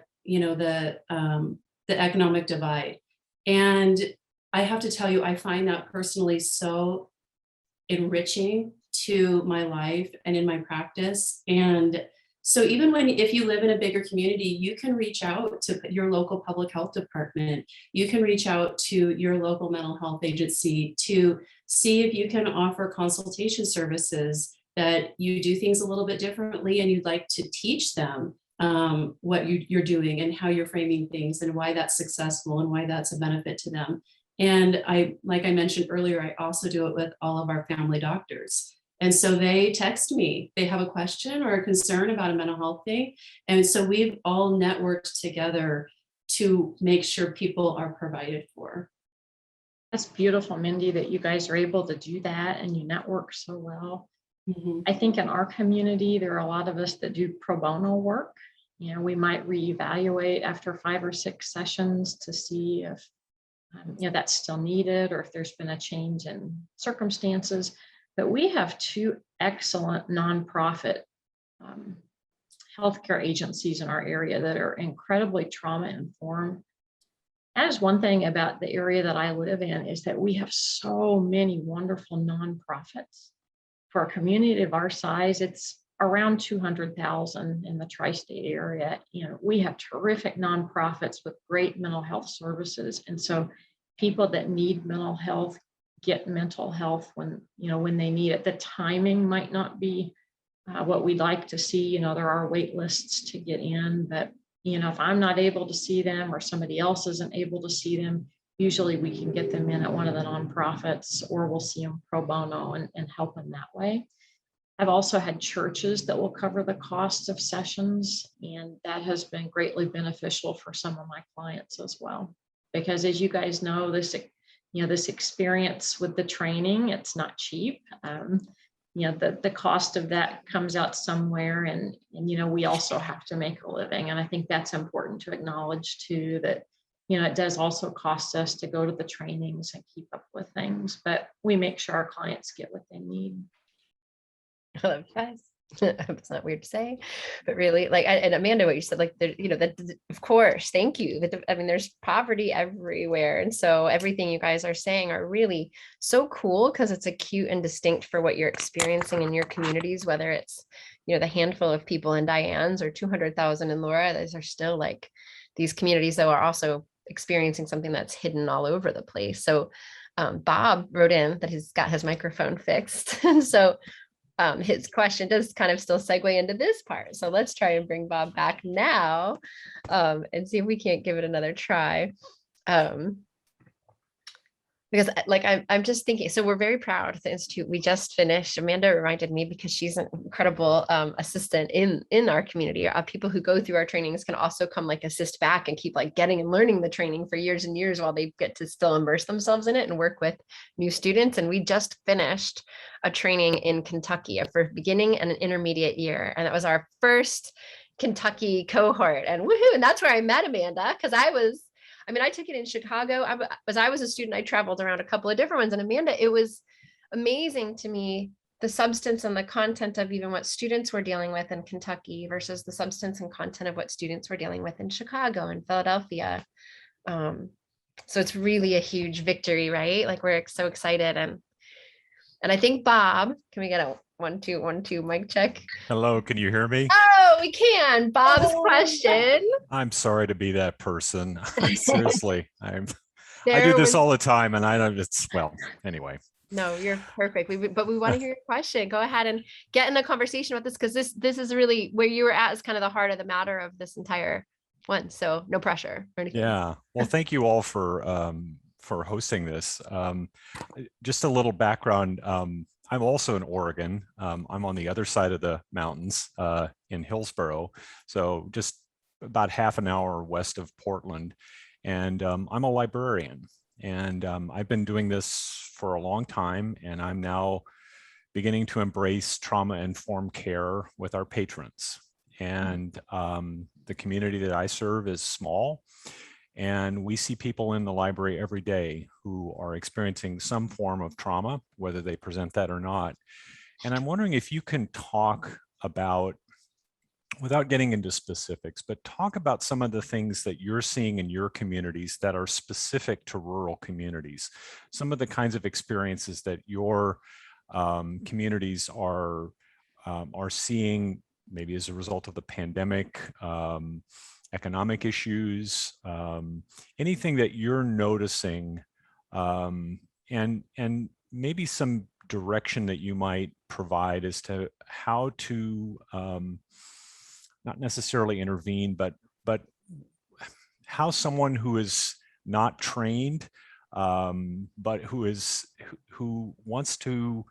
economic divide. And I have to tell you, I find that personally so enriching to my life and in my practice. And so even if you live in a bigger community, you can reach out to your local public health department. You can reach out to your local mental health agency to see if you can offer consultation services, that you do things a little bit differently and you'd like to teach them what you're doing and how you're framing things and why that's successful and why that's a benefit to them. And like I mentioned earlier, I also do it with all of our family doctors. And so they text me, they have a question or a concern about a mental health thing. And so we've all networked together to make sure people are provided for. That's beautiful, Mindy, that you guys are able to do that and you network so well. Mm-hmm. I think in our community, there are a lot of us that do pro bono work. We might reevaluate after 5 or 6 sessions to see if that's still needed, or if there's been a change in circumstances. But we have two excellent nonprofit healthcare agencies in our area that are incredibly trauma informed. That is one thing about the area that I live in, is that we have so many wonderful nonprofits. For a community of our size, it's around 200,000 in the tri-state area. We have terrific nonprofits with great mental health services. And so people that need mental health get mental health when they need it. The timing might not be what we'd like to see. There are wait lists to get in, but if I'm not able to see them, or somebody else isn't able to see them, usually we can get them in at one of the nonprofits, or we'll see them pro bono and help them that way. I've also had churches that will cover the costs of sessions, and that has been greatly beneficial for some of my clients as well. Because as you guys know, this experience with the training, it's not cheap. The cost of that comes out somewhere, and we also have to make a living. And I think that's important to acknowledge too, that it does also cost us to go to the trainings and keep up with things, but we make sure our clients get what they need. I love you guys. It's not weird to say, but really, like, and Amanda, what you said, like, that, of course, thank you. I mean, there's poverty everywhere. And so everything you guys are saying are really so cool, because it's acute and distinct for what you're experiencing in your communities, whether it's, the handful of people in Diane's or 200,000 in Laura. Those are still like these communities, though, are also experiencing something that's hidden all over the place. So Bob wrote in that he's got his microphone fixed. And so his question does kind of still segue into this part. So let's try and bring Bob back now and see if we can't give it another try. Because like, I'm just thinking, so we're very proud of the Institute. We just finished, Amanda reminded me, because she's an incredible assistant in our community. People who go through our trainings can also come like assist back and keep like getting and learning the training for years and years while they get to still immerse themselves in it and work with new students. And we just finished a training in Kentucky for beginning and an intermediate year. And that was our first Kentucky cohort, and woohoo. And that's where I met Amanda, because I took it in Chicago. As I was a student, I traveled around a couple of different ones. And Amanda, it was amazing to me, the substance and the content of even what students were dealing with in Kentucky versus the substance and content of what students were dealing with in Chicago and Philadelphia. So it's really a huge victory, right? Like, we're so excited. And I think, Bob, can we get a 1 2 1 2 mic check? Hello, can you hear me? Oh, we can. Bob's question. I'm sorry to be that person. Seriously, I There do this was- all the time, and I don't. Anyway. No, you're perfect. But we want to hear your question. Go ahead and get in a conversation about this, because this is really where you were at, is kind of the heart of the matter of this entire one. So no pressure or anything. Yeah. Well, thank you all for hosting this. Just a little background. I'm also in Oregon. I'm on the other side of the mountains in Hillsboro, so just about half an hour west of Portland. And I'm a librarian, and I've been doing this for a long time, and I'm now beginning to embrace trauma-informed care with our patrons. And the community that I serve is small, and we see people in the library every day who are experiencing some form of trauma, whether they present that or not. And I'm wondering if you can talk about, without getting into specifics, but talk about some of the things that you're seeing in your communities that are specific to rural communities, some of the kinds of experiences that your communities are seeing, maybe as a result of the pandemic, economic issues, anything that you're noticing, and maybe some direction that you might provide as to how to not necessarily intervene, but how someone who is not trained, but who wants to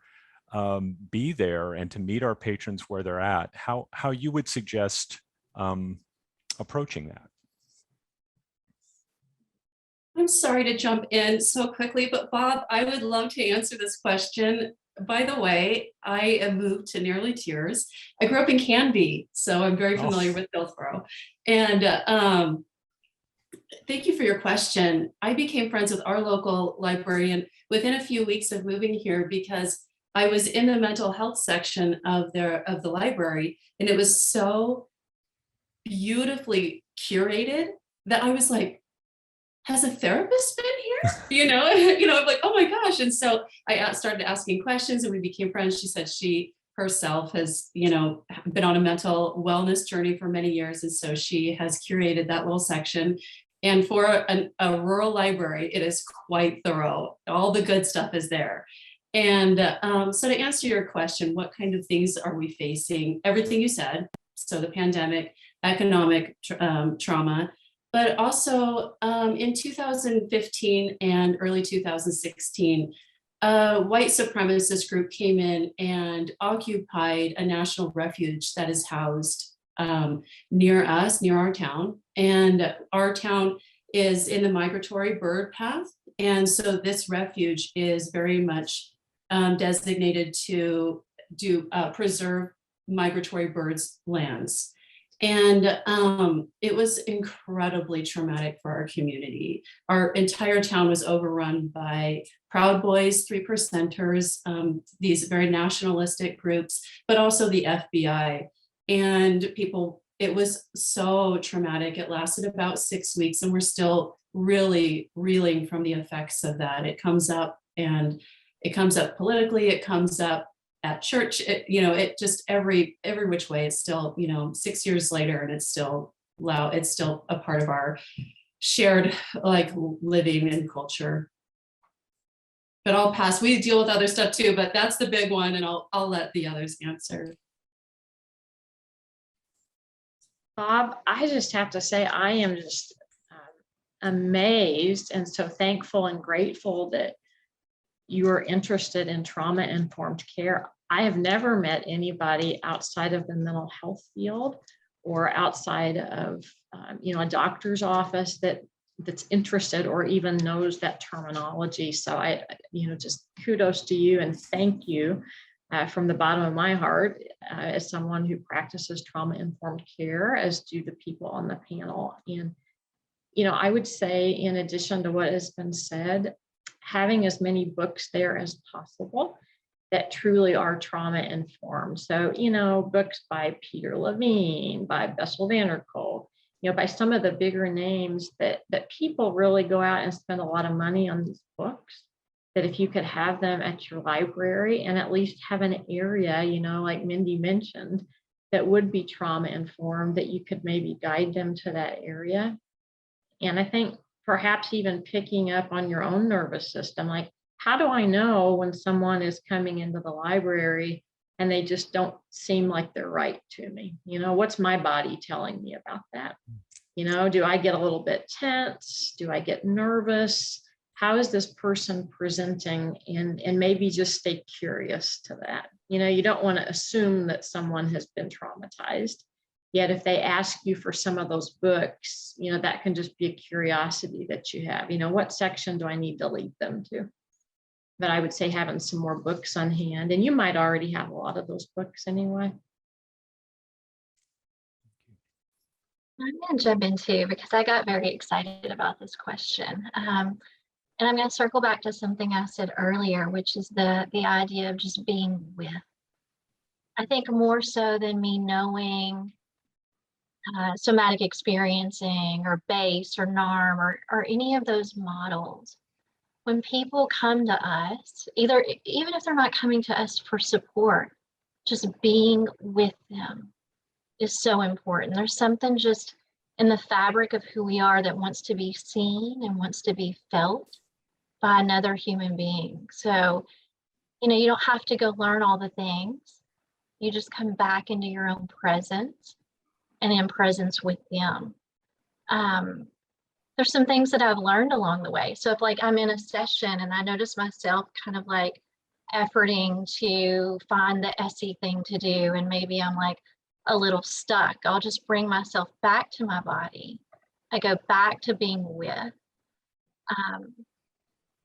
be there and to meet our patrons where they're at, how you would suggest approaching that. I'm sorry to jump in so quickly, but Bob, I would love to answer this question. By the way, I moved to Nearly Tears. I grew up in Canby, so I'm very familiar with Hillsboro. And Thank you for your question. I became friends with our local librarian within a few weeks of moving here because I was in the mental health section of the library, and it was so beautifully curated that I was like, has a therapist been here? I'm like, oh my gosh. And so I started asking questions and we became friends. She said she herself has, been on a mental wellness journey for many years. And so she has curated that little section. And for a rural library, it is quite thorough. All the good stuff is there. And so to answer your question, what kind of things are we facing? Everything you said. So the pandemic, economic trauma, but also in 2015 and early 2016, a white supremacist group came in and occupied a national refuge that is housed near us, near our town. And our town is in the migratory bird path. And so this refuge is very much designated to preserve migratory birds' lands. And it was incredibly traumatic for our community. Our entire town was overrun by Proud Boys, 3%ers, these very nationalistic groups, but also the FBI. And people, it was so traumatic. It lasted about 6 weeks, and we're still really reeling from the effects of that. It comes up politically, it comes up at church, it just every which way. It's still, 6 years later, and it's still loud. It's still a part of our shared living and culture. But I'll pass. We deal with other stuff too, but that's the big one, and I'll let the others answer. Bob, I just have to say, I am just amazed and so thankful and grateful that you are interested in trauma-informed care. I have never met anybody outside of the mental health field or outside of a doctor's office that's interested or even knows that terminology. So I just kudos to you and thank you from the bottom of my heart as someone who practices trauma-informed care, as do the people on the panel. And I would say, in addition to what has been said, having as many books there as possible that truly are trauma informed. So, books by Peter Levine, by Bessel van der Kolk, by some of the bigger names that people really go out and spend a lot of money on these books, that if you could have them at your library and at least have an area, like Mindy mentioned, that would be trauma informed, that you could maybe guide them to that area. And I think perhaps even picking up on your own nervous system, like, how do I know when someone is coming into the library and they just don't seem like they're right to me? What's my body telling me about that? Do I get a little bit tense? Do I get nervous? How is this person presenting? And maybe just stay curious to that. You don't want to assume that someone has been traumatized. Yet if they ask you for some of those books, that can just be a curiosity that you have. What section do I need to lead them to? But I would say having some more books on hand, and you might already have a lot of those books anyway. I'm going to jump in too, because I got very excited about this question. And I'm going to circle back to something I said earlier, which is the idea of just being with. I think more so than me knowing somatic experiencing or BASE or NARM or any of those models, when people come to us, even if they're not coming to us for support, just being with them is so important. There's something just in the fabric of who we are that wants to be seen and wants to be felt by another human being. So, you don't have to go learn all the things. You just come back into your own presence and in presence with them. There's some things that I've learned along the way. So if I'm in a session and I notice myself kind of efforting to find the SE thing to do, and maybe I'm a little stuck, I'll just bring myself back to my body. I go back to being with.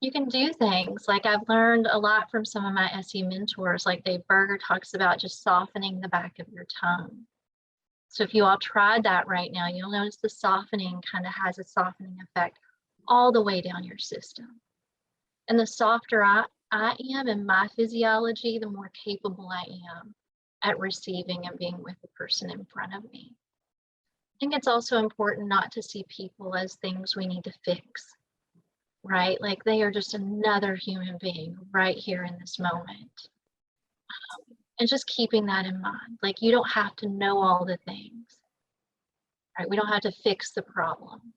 You can do things I've learned a lot from some of my SE mentors, like Dave Berger talks about just softening the back of your tongue. So if you all tried that right now, you'll notice the softening kind of has a softening effect all the way down your system. And the softer I am in my physiology, the more capable I am at receiving and being with the person in front of me. I think it's also important not to see people as things we need to fix, right? Like they are just another human being right here in this moment. And just keeping that in mind, like you don't have to know all the things, right? We don't have to fix the problem.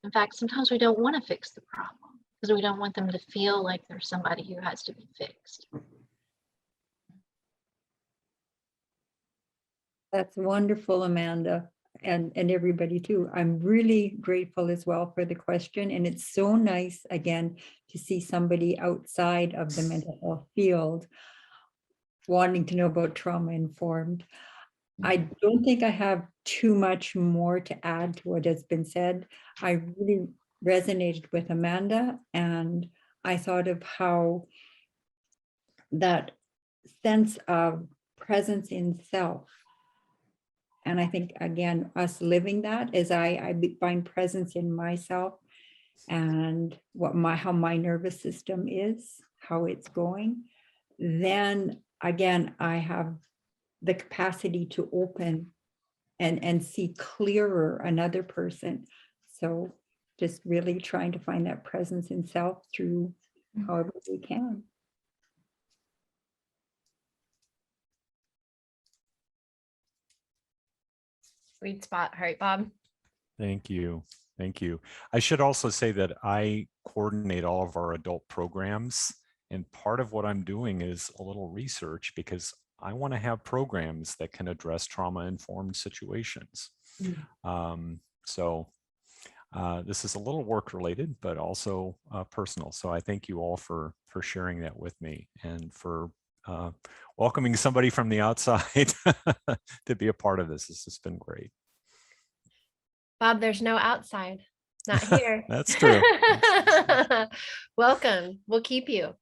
In fact, sometimes we don't want to fix the problem because we don't want them to feel like there's somebody who has to be fixed. That's wonderful, Amanda, and everybody too. I'm really grateful as well for the question. And it's so nice, again, to see somebody outside of the mental health field wanting to know about trauma informed. I don't think I have too much more to add to what has been said. I really resonated with Amanda, and I thought of how that sense of presence in self. And I think, again, us living that as I find presence in myself and how my nervous system is, how it's going, then again, I have the capacity to open and see clearer another person. So just really trying to find that presence in self through however we can. Sweet spot. All right, Bob. Thank you. Thank you. I should also say that I coordinate all of our adult programs. And part of what I'm doing is a little research because I want to have programs that can address trauma-informed situations. So this is a little work-related, but also personal. So I thank you all for sharing that with me and for welcoming somebody from the outside to be a part of this. This has been great. Bob, there's no outside, not here. That's true. Welcome. We'll keep you.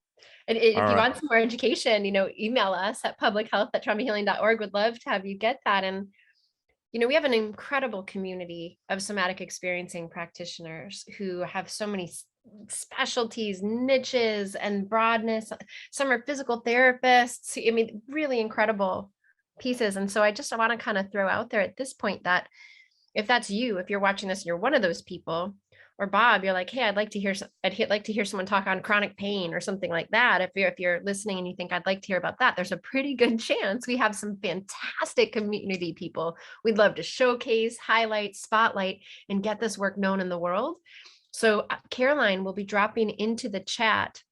And if All you right. want some more education, email us at publichealth@traumahealing.org. Would love to have you get that. And, we have an incredible community of somatic experiencing practitioners who have so many specialties, niches, and broadness. Some are physical therapists. Really incredible pieces. And so I want to kind of throw out there at this point that if that's you, if you're watching this and you're one of those people, or Bob, you're like, hey, I'd like to hear someone talk on chronic pain or something like that. If you're listening and you think I'd like to hear about that, there's a pretty good chance we have some fantastic community people we'd love to showcase, highlight, spotlight, and get this work known in the world. So Caroline will be dropping into the chat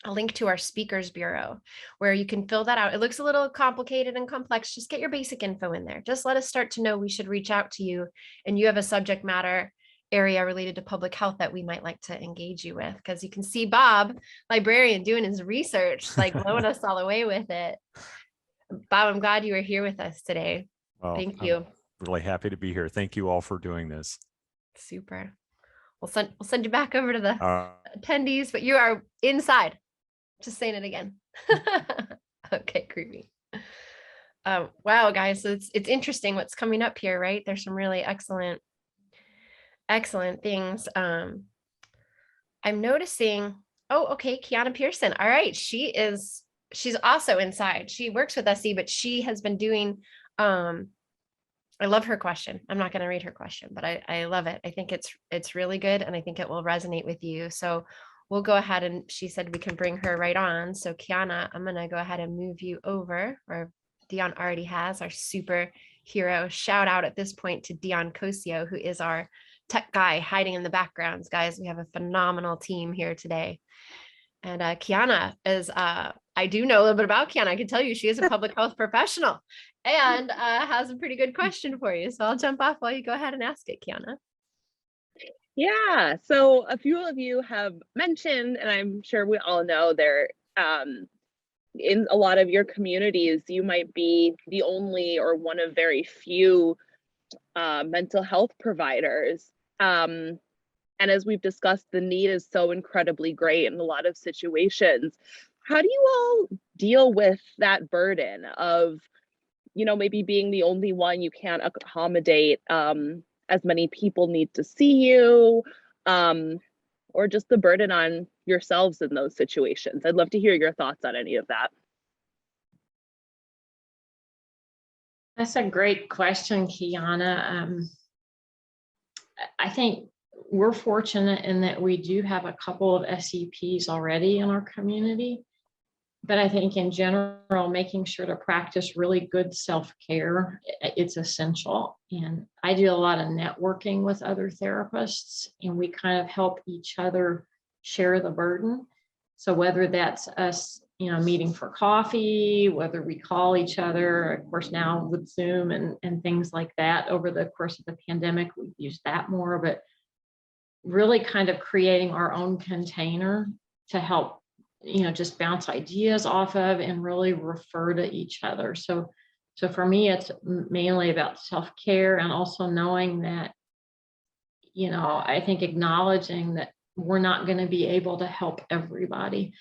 a link to our speakers bureau where you can fill that out. It looks a little complicated and complex. Just get your basic info in there. Just let us start to know we should reach out to you and you have a subject matter area related to public health that we might like to engage you with. Because you can see Bob, librarian, doing his research, like blowing us all away with it. Bob, I'm glad you were here with us today. Well, Thank you. I'm really happy to be here. Thank you all for doing this. Super. We'll send you back over to the attendees, but you are inside. Just saying it again. Okay, creepy. Wow, guys, so it's interesting what's coming up here, right? There's some really excellent things. I'm noticing, okay, Kiana Pearson. All right, she's also inside. She works with SE, but she has been doing, I love her question. I'm not going to read her question, but I love it. I think it's really good. And I think it will resonate with you. So we'll go ahead and she said we can bring her right on. So Kiana, I'm going to go ahead and move you over, or Dion already has, our superhero. Shout out at this point to Dion Cosio, who is our tech guy hiding in the backgrounds. Guys, we have a phenomenal team here today. And Kiana is, I do know a little bit about Kiana. I can tell you she is a public health professional and has a pretty good question for you. So I'll jump off while you go ahead and ask it, Kiana. Yeah, so a few of you have mentioned, and I'm sure we all know there, in a lot of your communities, you might be the only or one of very few mental health providers. And as we've discussed, the need is so incredibly great in a lot of situations. How do you all deal with that burden of maybe being the only one, you can't accommodate as many people need to see you, or just the burden on yourselves in those situations. I'd love to hear your thoughts on any of that. That's a great question, Kiana. I think we're fortunate in that we do have a couple of SEPs already in our community. But I think in general, making sure to practice really good self-care, it's essential. And I do a lot of networking with other therapists, and we kind of help each other share the burden. So whether that's us, meeting for coffee, whether we call each other, of course, now with Zoom and things like that over the course of the pandemic, we've used that more, but really kind of creating our own container to help just bounce ideas off of and really refer to each other. So for me, it's mainly about self-care and also knowing that, I think acknowledging that we're not going to be able to help everybody.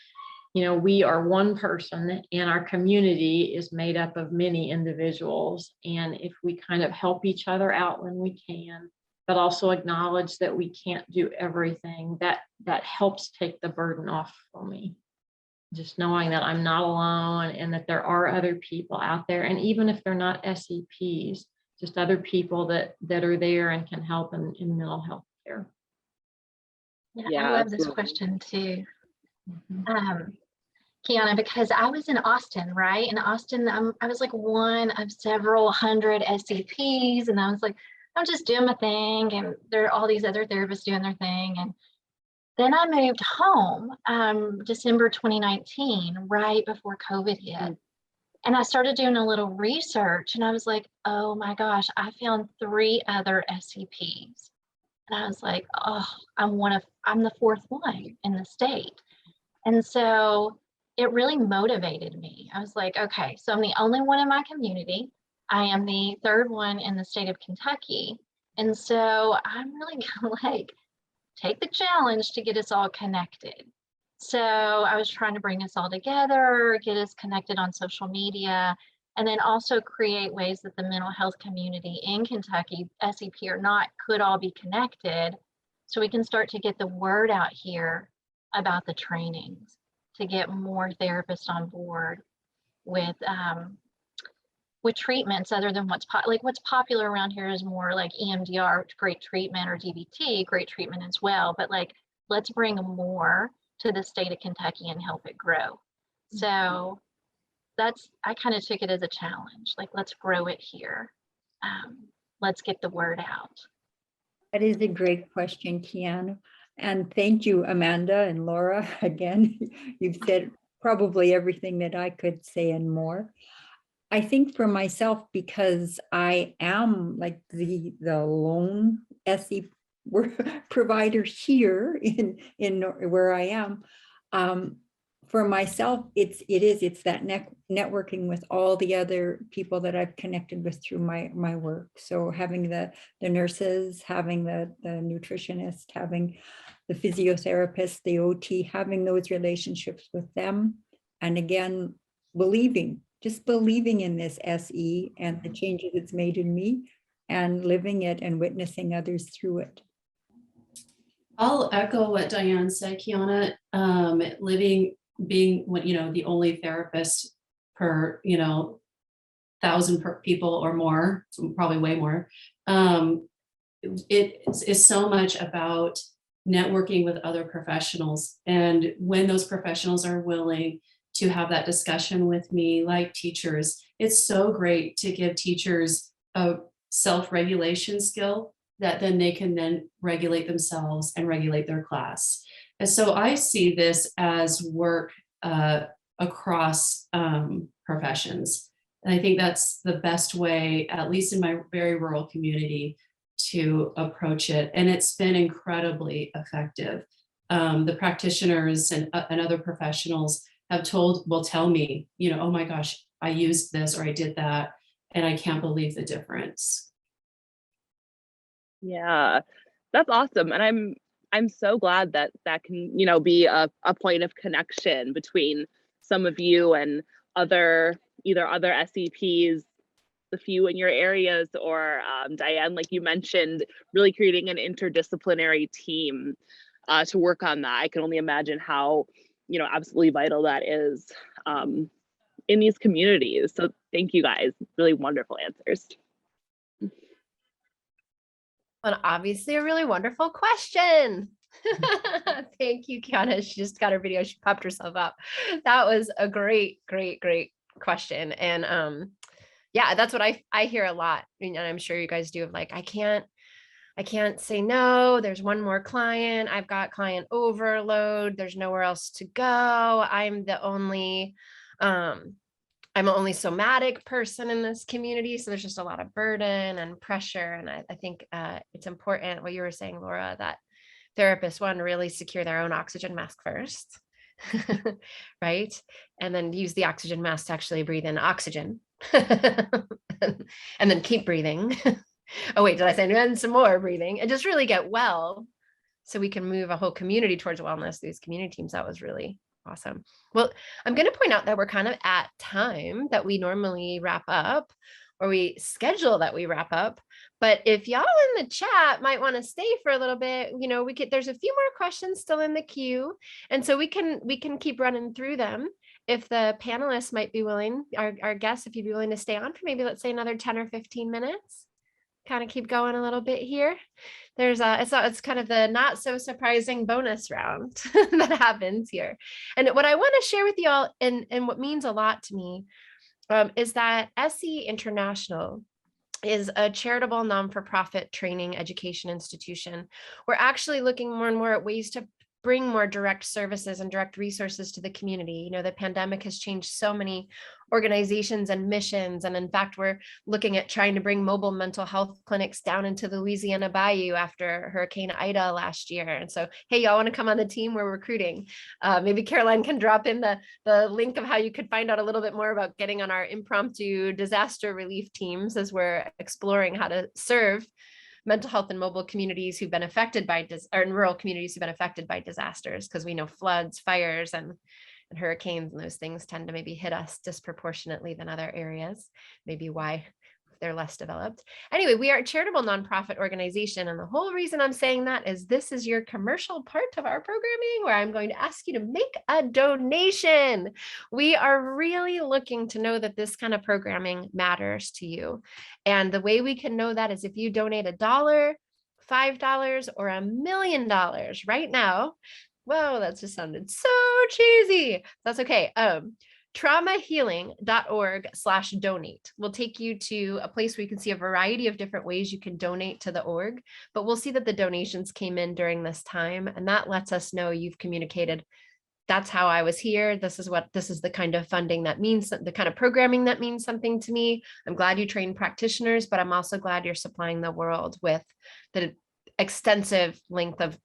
We are one person and our community is made up of many individuals. And if we kind of help each other out when we can, but also acknowledge that we can't do everything, that helps take the burden off for me. Just knowing that I'm not alone and that there are other people out there. And even if they're not SEPs, just other people that are there and can help in mental health care. Yeah, I love this question too. Kiana, because I was in Austin, right? In Austin, I was like one of several hundred SCPs, and I was like, I'm just doing my thing, and there are all these other therapists doing their thing. And then I moved home December 2019, right before COVID hit. And I started doing a little research, and I was like, oh my gosh, I found 3 other SCPs. And I was like, oh, I'm the 4th one in the state. And so it really motivated me. I was like, okay, so I'm the only one in my community. I am the 3rd one in the state of Kentucky. And so I'm really gonna take the challenge to get us all connected. So I was trying to bring us all together, get us connected on social media, and then also create ways that the mental health community in Kentucky, SEP or not, could all be connected so we can start to get the word out here about the trainings, to get more therapists on board with treatments other than what's popular around here is more like EMDR, great treatment, or DBT, great treatment as well. But let's bring more to the state of Kentucky and help it grow. So I kind of took it as a challenge. Let's grow it here. Let's get the word out. That is a great question, Kiana. And thank you, Amanda and Laura. Again, you've said probably everything that I could say and more. I think for myself, because I am the lone SE provider here in where I am, for myself, it's that networking with all the other people that I've connected with through my work. So having the nurses, having the nutritionist, having the physiotherapist, the OT, having those relationships with them. And again, just believing in this SE and the changes it's made in me, and living it and witnessing others through it. I'll echo what Diane said, Kiana. Being the only therapist per 1,000 people or more, probably way more. It is so much about networking with other professionals, and when those professionals are willing to have that discussion with me, like teachers, it's so great to give teachers a self-regulation skill that then they can then regulate themselves and regulate their class. And so I see this as work across professions. And I think that's the best way, at least in my very rural community, to approach it. And it's been incredibly effective. The practitioners and other professionals will tell me, oh my gosh, I used this or I did that, and I can't believe the difference. Yeah, that's awesome. And I'm so glad that can, be a point of connection between some of you and either other SEPs the few in your areas, or Diane, like you mentioned, really creating an interdisciplinary team to work on that. I can only imagine how, absolutely vital that is in these communities. So thank you guys, really wonderful answers. And obviously a really wonderful question. Thank you, Kiana. She just got her video. She popped herself up. That was a great question. And yeah, that's what I hear a lot. And I'm sure you guys do, of like, I can't say no. There's one more client. I've got client overload. There's nowhere else to go. I'm the only somatic person in this community. So there's just a lot of burden and pressure. And I think it's important what you were saying, Laura, that therapists, one, really secure their own oxygen mask first, right? And then use the oxygen mask to actually breathe in oxygen and then keep breathing. Oh, wait, did I say and some more breathing and just really get well so we can move a whole community towards wellness, these community teams. That was really awesome. Well, I'm going to point out that we're kind of at time that we normally wrap up, or we schedule that we wrap up. But if y'all in the chat might want to stay for a little bit, there's a few more questions still in the queue. And so we can keep running through them. If the panelists might be willing, our guests, if you'd be willing to stay on for maybe, let's say, another 10 or 15 minutes, kind of keep going a little bit here. There's it's kind of the not so surprising bonus round that happens here. And what I want to share with y'all, and what means a lot to me, is that SE International is a charitable non-for-profit training education institution. We're actually looking more and more at ways to bring more direct services and direct resources to the community. The pandemic has changed so many organizations and missions. And in fact, we're looking at trying to bring mobile mental health clinics down into the Louisiana Bayou after Hurricane Ida last year. And so, hey, y'all want to come on the team? We're recruiting. Maybe Caroline can drop in the link of how you could find out a little bit more about getting on our impromptu disaster relief teams, as we're exploring how to serve mental health in mobile communities who've been affected by, or in rural communities who've been affected by disasters, because we know floods, fires, and hurricanes and those things tend to maybe hit us disproportionately than other areas, maybe why they're less developed. Anyway, we are a charitable nonprofit organization. And the whole reason I'm saying that is this is your commercial part of our programming, where I'm going to ask you to make a donation. We are really looking to know that this kind of programming matters to you. And the way we can know that is if you donate $1, $5, or $1 million right now. Whoa, that just sounded so cheesy. That's okay. Traumahealing.org/donate will take you to a place where you can see a variety of different ways you can donate to the org, but we'll see that the donations came in during this time, and that lets us know you've communicated, that's how I was here. This is the kind of funding that means, the kind of programming that means something to me. I'm glad you train practitioners, but I'm also glad you're supplying the world with the extensive width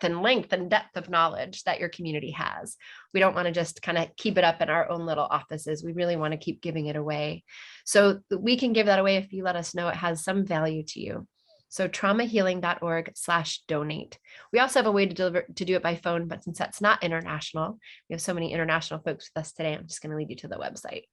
and length and depth of knowledge that your community has. We don't want to just kind of keep it up in our own little offices. We really want to keep giving it away. So we can give that away if you let us know it has some value to you. So traumahealing.org/donate. We also have a way to do it by phone, but since that's not international, we have so many international folks with us today, I'm just going to lead you to the website.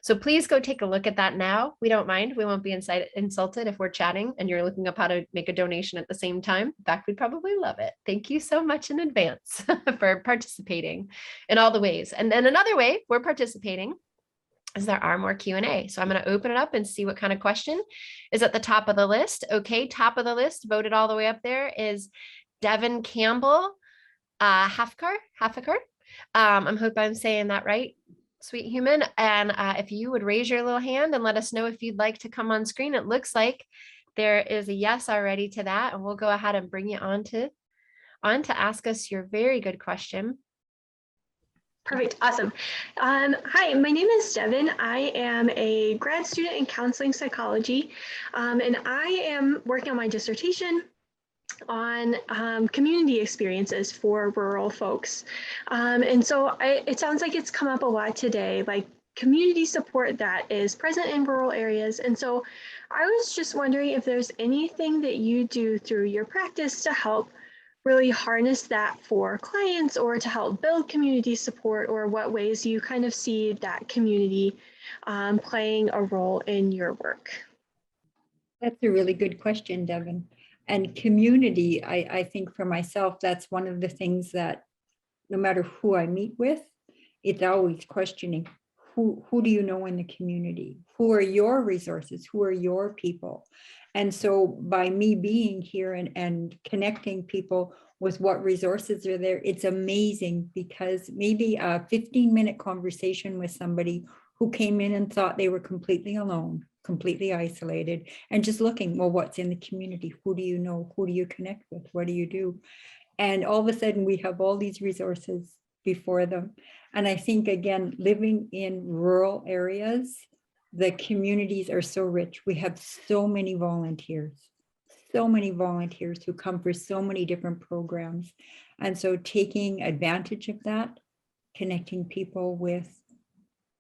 So please go take a look at that now. We don't mind. We won't be insulted if we're chatting and you're looking up how to make a donation at the same time. In fact, we'd probably love it. Thank you so much in advance for participating in all the ways. And then another way we're participating is there are more Q&A. So I'm going to open it up and see what kind of question is at the top of the list. Okay, top of the list, voted all the way up there, is Devin Campbell Hafkar. I hope I'm saying that right, sweet human. And if you would raise your little hand and let us know if you'd like to come on screen. It looks like there is a yes already to that, and we'll go ahead and bring you on to ask us your very good question. Perfect. Awesome. Hi, my name is Devin. I am a grad student in counseling psychology, and I am working on my dissertation on community experiences for rural folks. And so it sounds like it's come up a lot today, like community support that is present in rural areas. And so I was just wondering if there's anything that you do through your practice to help really harness that for clients, or to help build community support, or what ways you kind of see that community playing a role in your work? That's a really good question, Devin. And community, I think for myself, that's one of the things that no matter who I meet with, it's always questioning, who do you know in the community? Who are your resources? Who are your people? And so by me being here and connecting people with what resources are there, it's amazing, because maybe a 15-minute conversation with somebody who came in and thought they were completely alone, completely isolated, and just looking, well, what's in the community? Who do you know? Who do you connect with? What do you do? And all of a sudden we have all these resources before them. And I think, again, living in rural areas, the communities are so rich. We have so many volunteers who come for so many different programs. And so taking advantage of that, connecting people with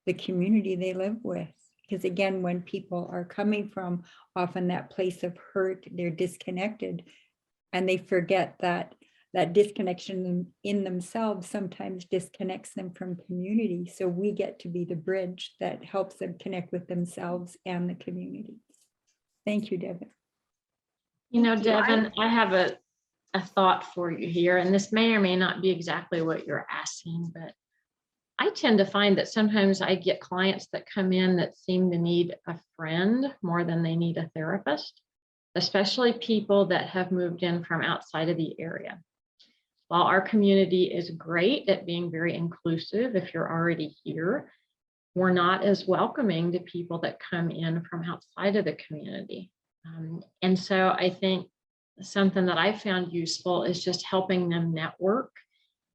the community they live with. Because again, when people are coming from often that place of hurt, they're disconnected, and they forget that that disconnection in themselves sometimes disconnects them from community. So we get to be the bridge that helps them connect with themselves and the community. Thank you, Devin. You know, Devin, I have a thought for you here, and this may or may not be exactly what you're asking, but I tend to find that sometimes I get clients that come in that seem to need a friend more than they need a therapist, especially people that have moved in from outside of the area. While our community is great at being very inclusive, if you're already here, we're not as welcoming to people that come in from outside of the community. And so I think something that I found useful is just helping them network.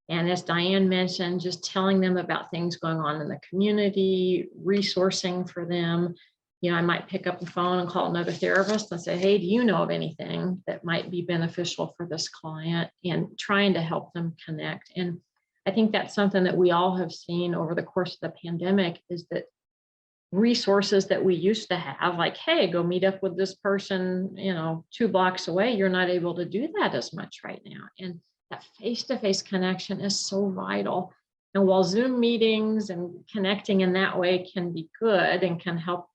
And as Diane mentioned, just telling them about things going on in the community, resourcing for them. You know, I might pick up the phone and call another therapist and say, hey, do you know of anything that might be beneficial for this client? And trying to help them connect. And I think that's something that we all have seen over the course of the pandemic, is that resources that we used to have, like, hey, go meet up with this person, 2 blocks away, you're not able to do that as much right now. And that face-to-face connection is so vital. And while Zoom meetings and connecting in that way can be good and can help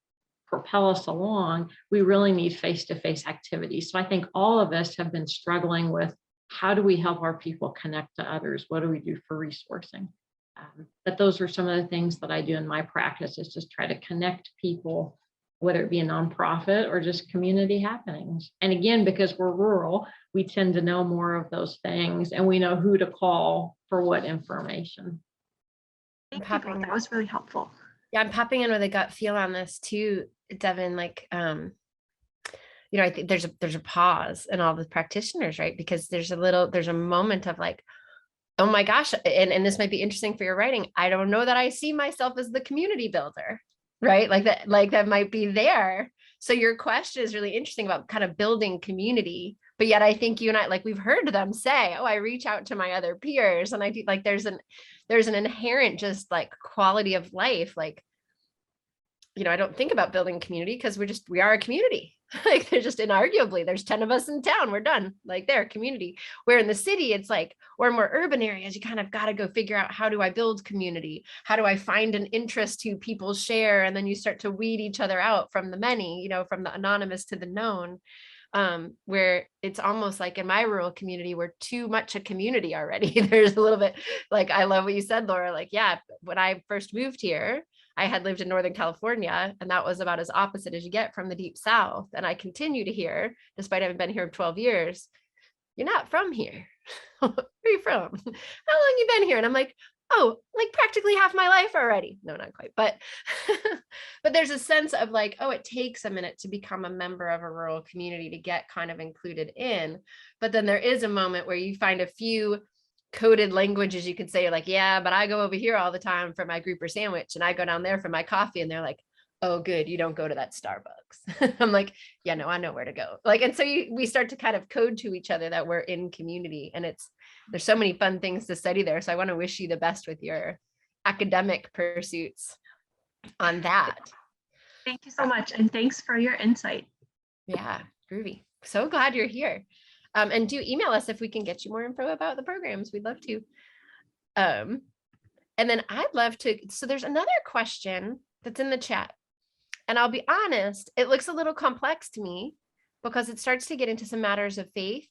propel us along, we really need face-to-face activities. So I think all of us have been struggling with, how do we help our people connect to others? What do we do for resourcing? But those are some of the things that I do in my practice, is just try to connect people, whether it be a nonprofit or just community happenings. And again, because we're rural, we tend to know more of those things, and we know who to call for what information. Thank you both. That was really helpful. Yeah, I'm popping in with a gut feel on this too, Devin. Like, I think there's a pause in all the practitioners, right? Because there's a moment of like, oh my gosh, and this might be interesting for your writing. I don't know that I see myself as the community builder, right? Like that might be there. So your question is really interesting about kind of building community, but yet I think you and I, like, we've heard them say, oh, I reach out to my other peers. And I do, like, there's an inherent just like quality of life. Like, I don't think about building community because we are a community. Like, they're just inarguably, there's 10 of us in town, we're done. Like, they're a community. Where in the city, it's like, or more urban areas, you kind of got to go figure out, how do I build community? How do I find an interest who people share? And then you start to weed each other out from the many, from the anonymous to the known. Where it's almost like in my rural community, we're too much a community already. There's a little bit, like, I love what you said, Laura. Like, yeah, when I first moved here, I had lived in Northern California, and that was about as opposite as you get from the deep South. And I continue to hear, despite having been here 12 years, you're not from here. Where are you from? How long you been here? And I'm like, oh, like practically half my life already. No, not quite. But, but there's a sense of like, oh, it takes a minute to become a member of a rural community to get kind of included in. But then there is a moment where you find a few coded languages you could say. You're like, yeah, but I go over here all the time for my grouper sandwich, and I go down there for my coffee. And they're like, oh, good, you don't go to that Starbucks. I'm like, yeah, no, I know where to go. Like, and so we start to kind of code to each other that we're in community, and there's so many fun things to study there. So I want to wish you the best with your academic pursuits on that. Thank you so much. And thanks for your insight. Yeah, groovy. So glad you're here. And do email us if we can get you more info about the programs. We'd love to. And then I'd love to, so there's another question that's in the chat. And I'll be honest, it looks a little complex to me because it starts to get into some matters of faith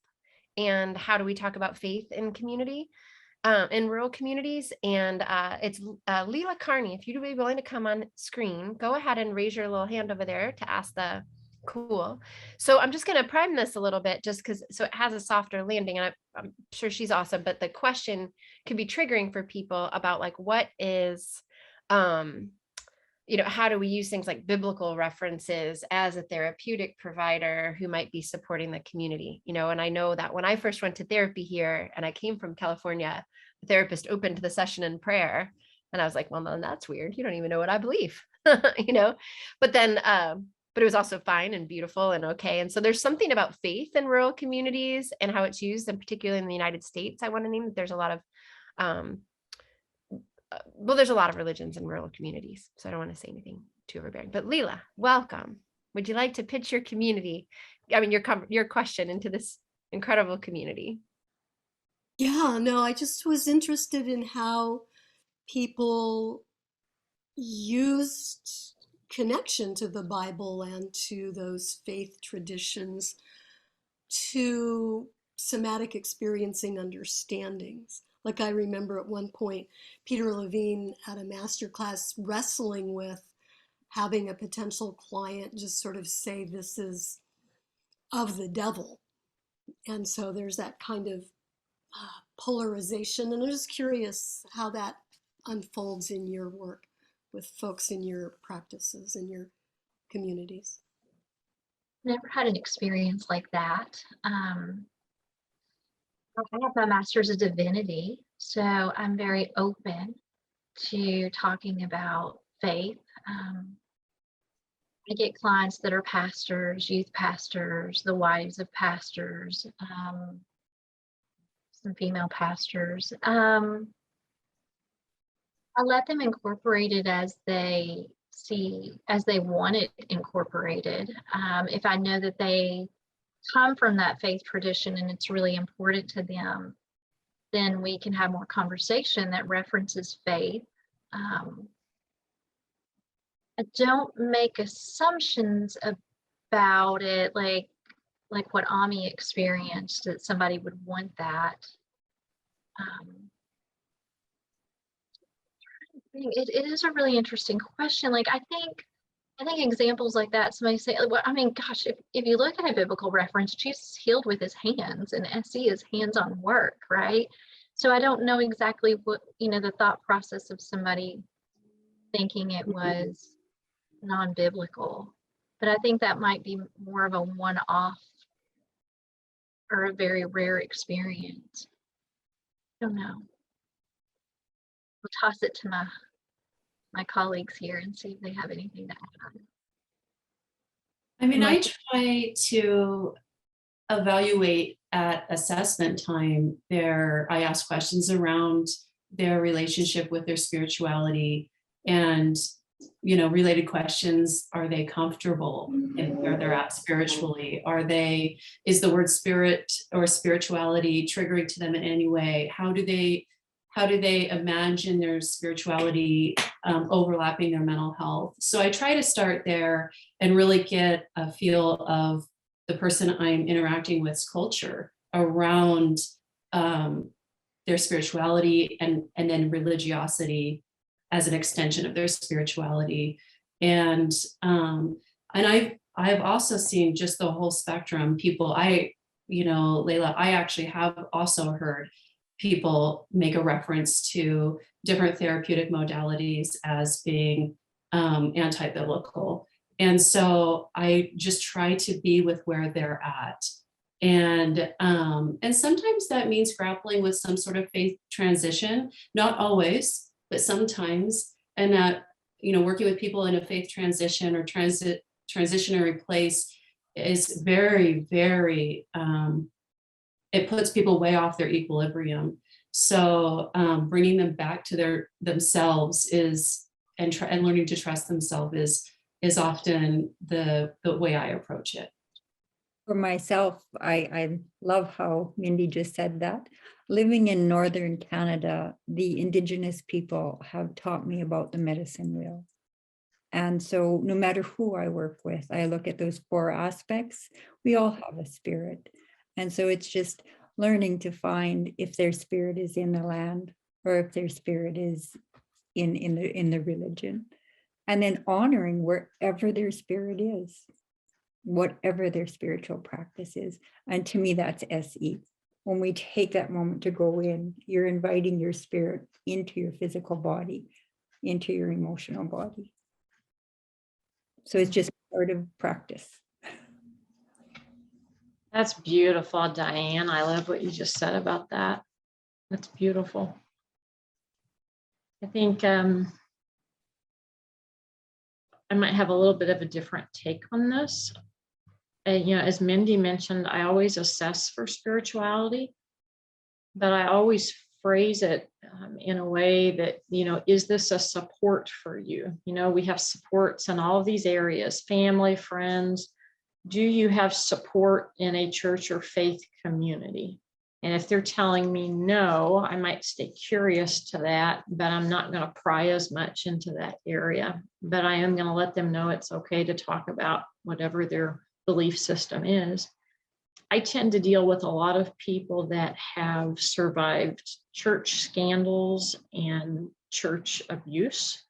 and how do we talk about faith in community, in rural communities. And it's Leela Carney. If you'd be willing to come on screen, go ahead and raise your little hand over there to ask the cool. So I'm just going to prime this a little bit just because so it has a softer landing, and I'm sure she's awesome, but the question can be triggering for people about like what is how do we use things like biblical references as a therapeutic provider who might be supporting the community, and I know that when I first went to therapy here and I came from California, the therapist opened the session in prayer and I was like, well, then that's weird. You don't even know what I believe, but then but it was also fine and beautiful and okay. And so there's something about faith in rural communities and how it's used, and particularly in the United States, I want to name that there's a lot of, there's a lot of religions in rural communities. So I don't want to say anything too overbearing, but Leela, welcome. Would you like to pitch your community? I mean, your question into this incredible community. Yeah, no, I just was interested in how people used connection to the Bible and to those faith traditions to somatic experiencing understandings. Like I remember at one point, Peter Levine at a master class wrestling with having a potential client just sort of say this is of the devil. And so there's that kind of polarization. And I'm just curious how that unfolds in your work with folks in your practices, in your communities. Never had an experience like that. I have my master's of divinity, so I'm very open to talking about faith. I get clients that are pastors, youth pastors, the wives of pastors, some female pastors. I let them incorporate it as they want it incorporated. If I know that they come from that faith tradition and it's really important to them, then we can have more conversation that references faith. I don't make assumptions about it, like what Ami experienced, that somebody would want that. It is a really interesting question. Like I think examples like that, somebody say, well, I mean, gosh, if you look at a biblical reference, Jesus healed with his hands, and SE is hands-on work, right? So I don't know exactly what, the thought process of somebody thinking it was non-biblical, but I think that might be more of a one-off or a very rare experience. I don't know. We'll toss it to my colleagues here and see if they have anything to add. I mean, I try to evaluate at assessment time I ask questions around their relationship with their spirituality and, related questions. Are they comfortable in where they're at spiritually? Is the word spirit or spirituality triggering to them in any way? How do they imagine their spirituality overlapping their mental health? So I try to start there and really get a feel of the person I'm interacting with's culture around their spirituality and then religiosity as an extension of their spirituality. And I've also seen just the whole spectrum. People, Layla, I actually have also heard people make a reference to different therapeutic modalities as being anti-biblical. And so I just try to be with where they're at. And sometimes that means grappling with some sort of faith transition, not always, but sometimes. And that, working with people in a faith transition or transitionary place is very, very, it puts people way off their equilibrium. So bringing them back to themselves and learning to trust themselves is often the way I approach it. For myself, I love how Mindy just said that. Living in Northern Canada, the Indigenous people have taught me about the medicine wheel. And so no matter who I work with, I look at those 4 aspects. We all have a spirit. And so it's just learning to find if their spirit is in the land or if their spirit is in the religion. And then honoring wherever their spirit is, whatever their spiritual practice is. And to me, that's SE. When we take that moment to go in, you're inviting your spirit into your physical body, into your emotional body. So it's just part of practice. That's beautiful, Diane. I love what you just said about that. That's beautiful. I think I might have a little bit of a different take on this. As Mindy mentioned, I always assess for spirituality, but I always phrase it in a way that, is this a support for you? We have supports in all of these areas, family, friends. Do you have support in a church or faith community? And if they're telling me no, I might stay curious to that, but I'm not going to pry as much into that area. But I am going to let them know it's okay to talk about whatever their belief system is. I tend to deal with a lot of people that have survived church scandals and church abuse.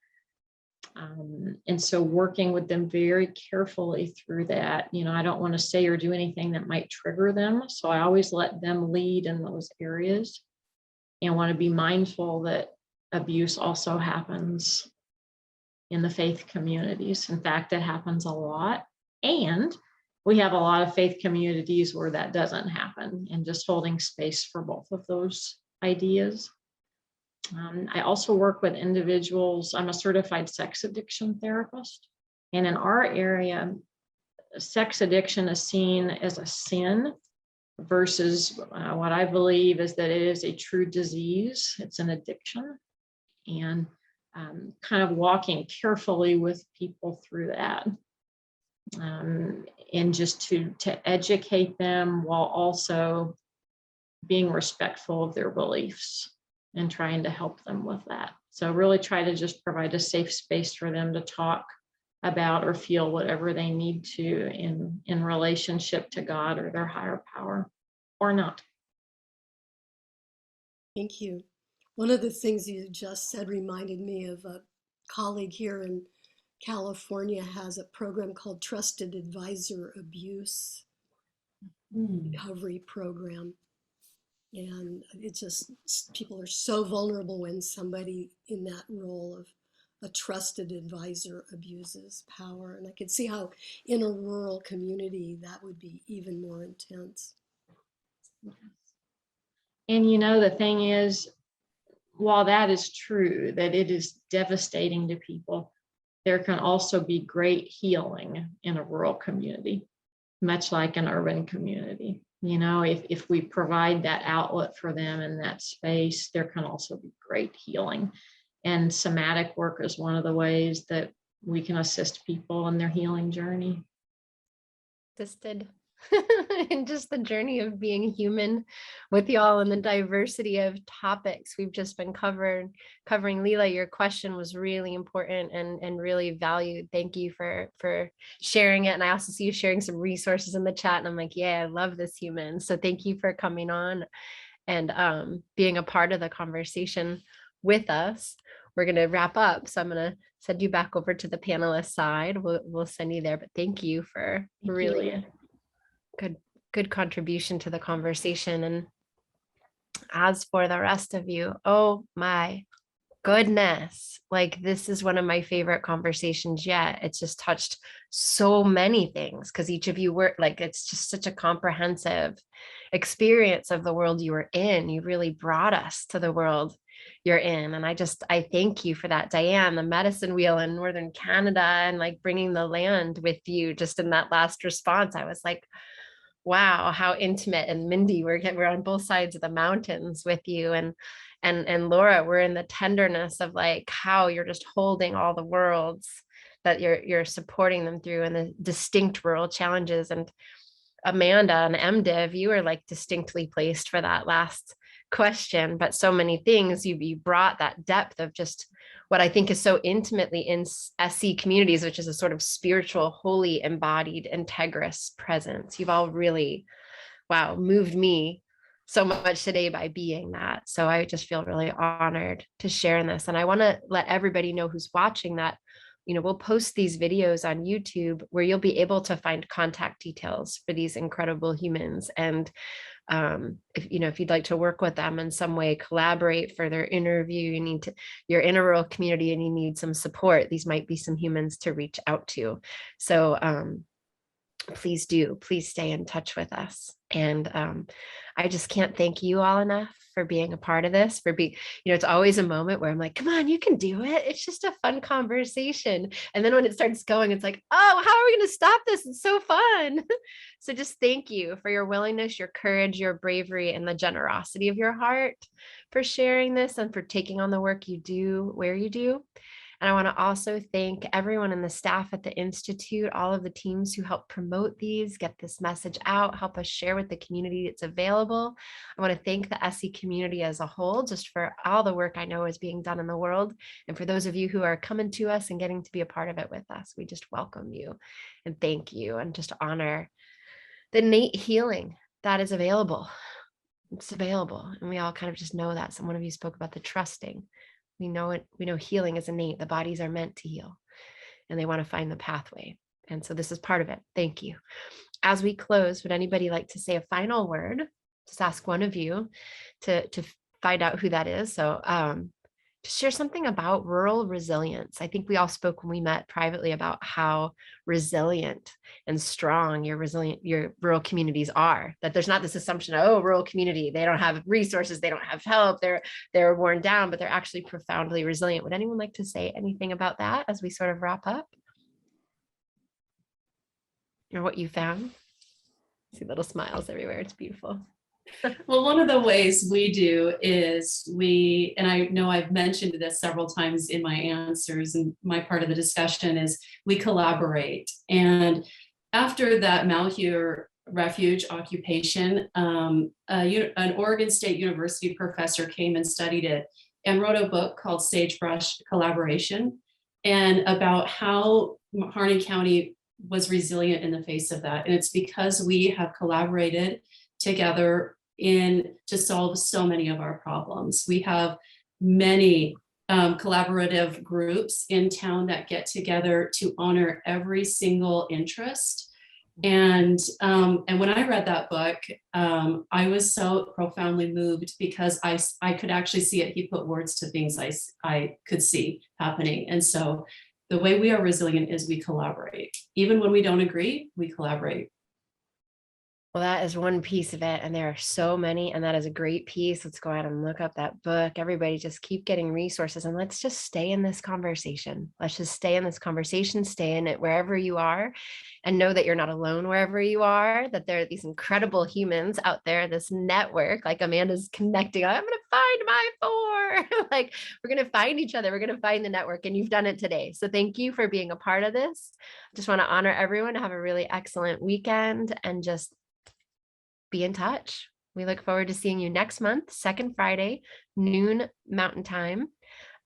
And so working with them very carefully through that, I don't want to say or do anything that might trigger them. So I always let them lead in those areas and want to be mindful that abuse also happens in the faith communities. In fact, it happens a lot. And we have a lot of faith communities where that doesn't happen, and just holding space for both of those ideas. I also work with individuals. I'm a certified sex addiction therapist. And in our area, sex addiction is seen as a sin versus what I believe is that it is a true disease. It's an addiction. And kind of walking carefully with people through that. And just to educate them while also being respectful of their beliefs and trying to help them with that. So really try to just provide a safe space for them to talk about or feel whatever they need to in relationship to God or their higher power, or not. Thank you. One of the things you just said reminded me of a colleague here in California has a program called Trusted Advisor Abuse Recovery Program. And it's just, people are so vulnerable when somebody in that role of a trusted advisor abuses power. And I could see how in a rural community that would be even more intense. And the thing is, while that is true, that it is devastating to people, there can also be great healing in a rural community, much like an urban community. If we provide that outlet for them in that space, there can also be great healing. And somatic work is one of the ways that we can assist people in their healing journey. Assisted. And just the journey of being human with y'all and the diversity of topics we've just been covering. Leela, your question was really important and really valued. Thank you for sharing it. And I also see you sharing some resources in the chat, and I'm like, yeah, I love this human. So thank you for coming on and being a part of the conversation with us. We're going to wrap up, so I'm going to send you back over to the panelist side. We'll send you there, but thank you for really good contribution to the conversation. And as for the rest of you, oh my goodness, like this is one of my favorite conversations yet. It's just touched so many things because each of you were like, it's just such a comprehensive experience of the world you were in. You really brought us to the world you're in. And I thank you for that, Diane, the medicine wheel in Northern Canada and like bringing the land with you just in that last response. I was like, wow, how intimate. And Mindy, we're on both sides of the mountains with you. And Laura, we're in the tenderness of like how you're just holding all the worlds that you're supporting them through and the distinct rural challenges. And Amanda and MDiv, you are like distinctly placed for that last question, but so many things you brought that depth of just what I think is so intimately in SC communities, which is a sort of spiritual, holy, embodied, integrous presence. You've all really, wow, moved me so much today by being that. So I just feel really honored to share in this. And I want to let everybody know who's watching that, we'll post these videos on YouTube where you'll be able to find contact details for these incredible humans. And if you'd like to work with them in some way, collaborate for their interview, you're in a rural community and you need some support, these might be some humans to reach out to. So please stay in touch with us. And I just can't thank you all enough for being a part of this, for being, it's always a moment where I'm like, come on, you can do it. It's just a fun conversation. And then when it starts going, it's like, oh, how are we going to stop this? It's so fun. So just thank you for your willingness, your courage, your bravery, and the generosity of your heart for sharing this and for taking on the work you do where you do. And I want to also thank everyone in the staff at the Institute, all of the teams who help promote these, get this message out, help us share with the community it's available. I want to thank the SC community as a whole, just for all the work I know is being done in the world. And for those of you who are coming to us and getting to be a part of it with us, we just welcome you and thank you and just honor the innate healing that is available. It's available. And we all kind of just know that. So one of you spoke about the trusting. We know it. We know healing is innate. The bodies are meant to heal and they want to find the pathway. And so this is part of it. Thank you. As we close, would anybody like to say a final word? Just ask one of you to find out who that is. So just share something about rural resilience. I think we all spoke when we met privately about how resilient and strong your rural communities are, that there's not this assumption, oh, rural community, they don't have resources, they don't have help, they're worn down, but they're actually profoundly resilient. Would anyone like to say anything about that as we sort of wrap up? Or what you found? I see little smiles everywhere. It's beautiful. Well, one of the ways we do is and I know I've mentioned this several times in my answers and my part of the discussion, is we collaborate. And after that Malheur refuge occupation, an Oregon State University professor came and studied it and wrote a book called Sagebrush Collaboration, and about how Harney County was resilient in the face of that. And it's because we have collaborated together to solve so many of our problems. We have many collaborative groups in town that get together to honor every single interest. And when I read that book, I was so profoundly moved because I could actually see it. He put words to things I could see happening. And so the way we are resilient is we collaborate. Even when we don't agree, we collaborate. Well, that is one piece of it. And there are so many, and that is a great piece. Let's go out and look up that book. Everybody just keep getting resources and let's just stay in this conversation. Let's just stay in this conversation, stay in it wherever you are, and know that you're not alone wherever you are, that there are these incredible humans out there, this network, like Amanda's connecting. I'm going to find my four. Like we're going to find each other. We're going to find the network, and you've done it today. So thank you for being a part of this. Just want to honor everyone, have a really excellent weekend, and just be in touch. We look forward to seeing you next month, second Friday, noon Mountain Time.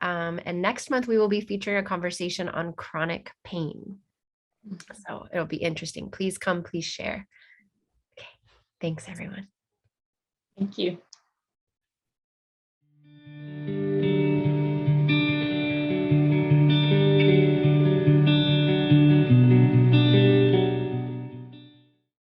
And next month, we will be featuring a conversation on chronic pain. So it'll be interesting. Please come, please share. Okay. Thanks, everyone. Thank you.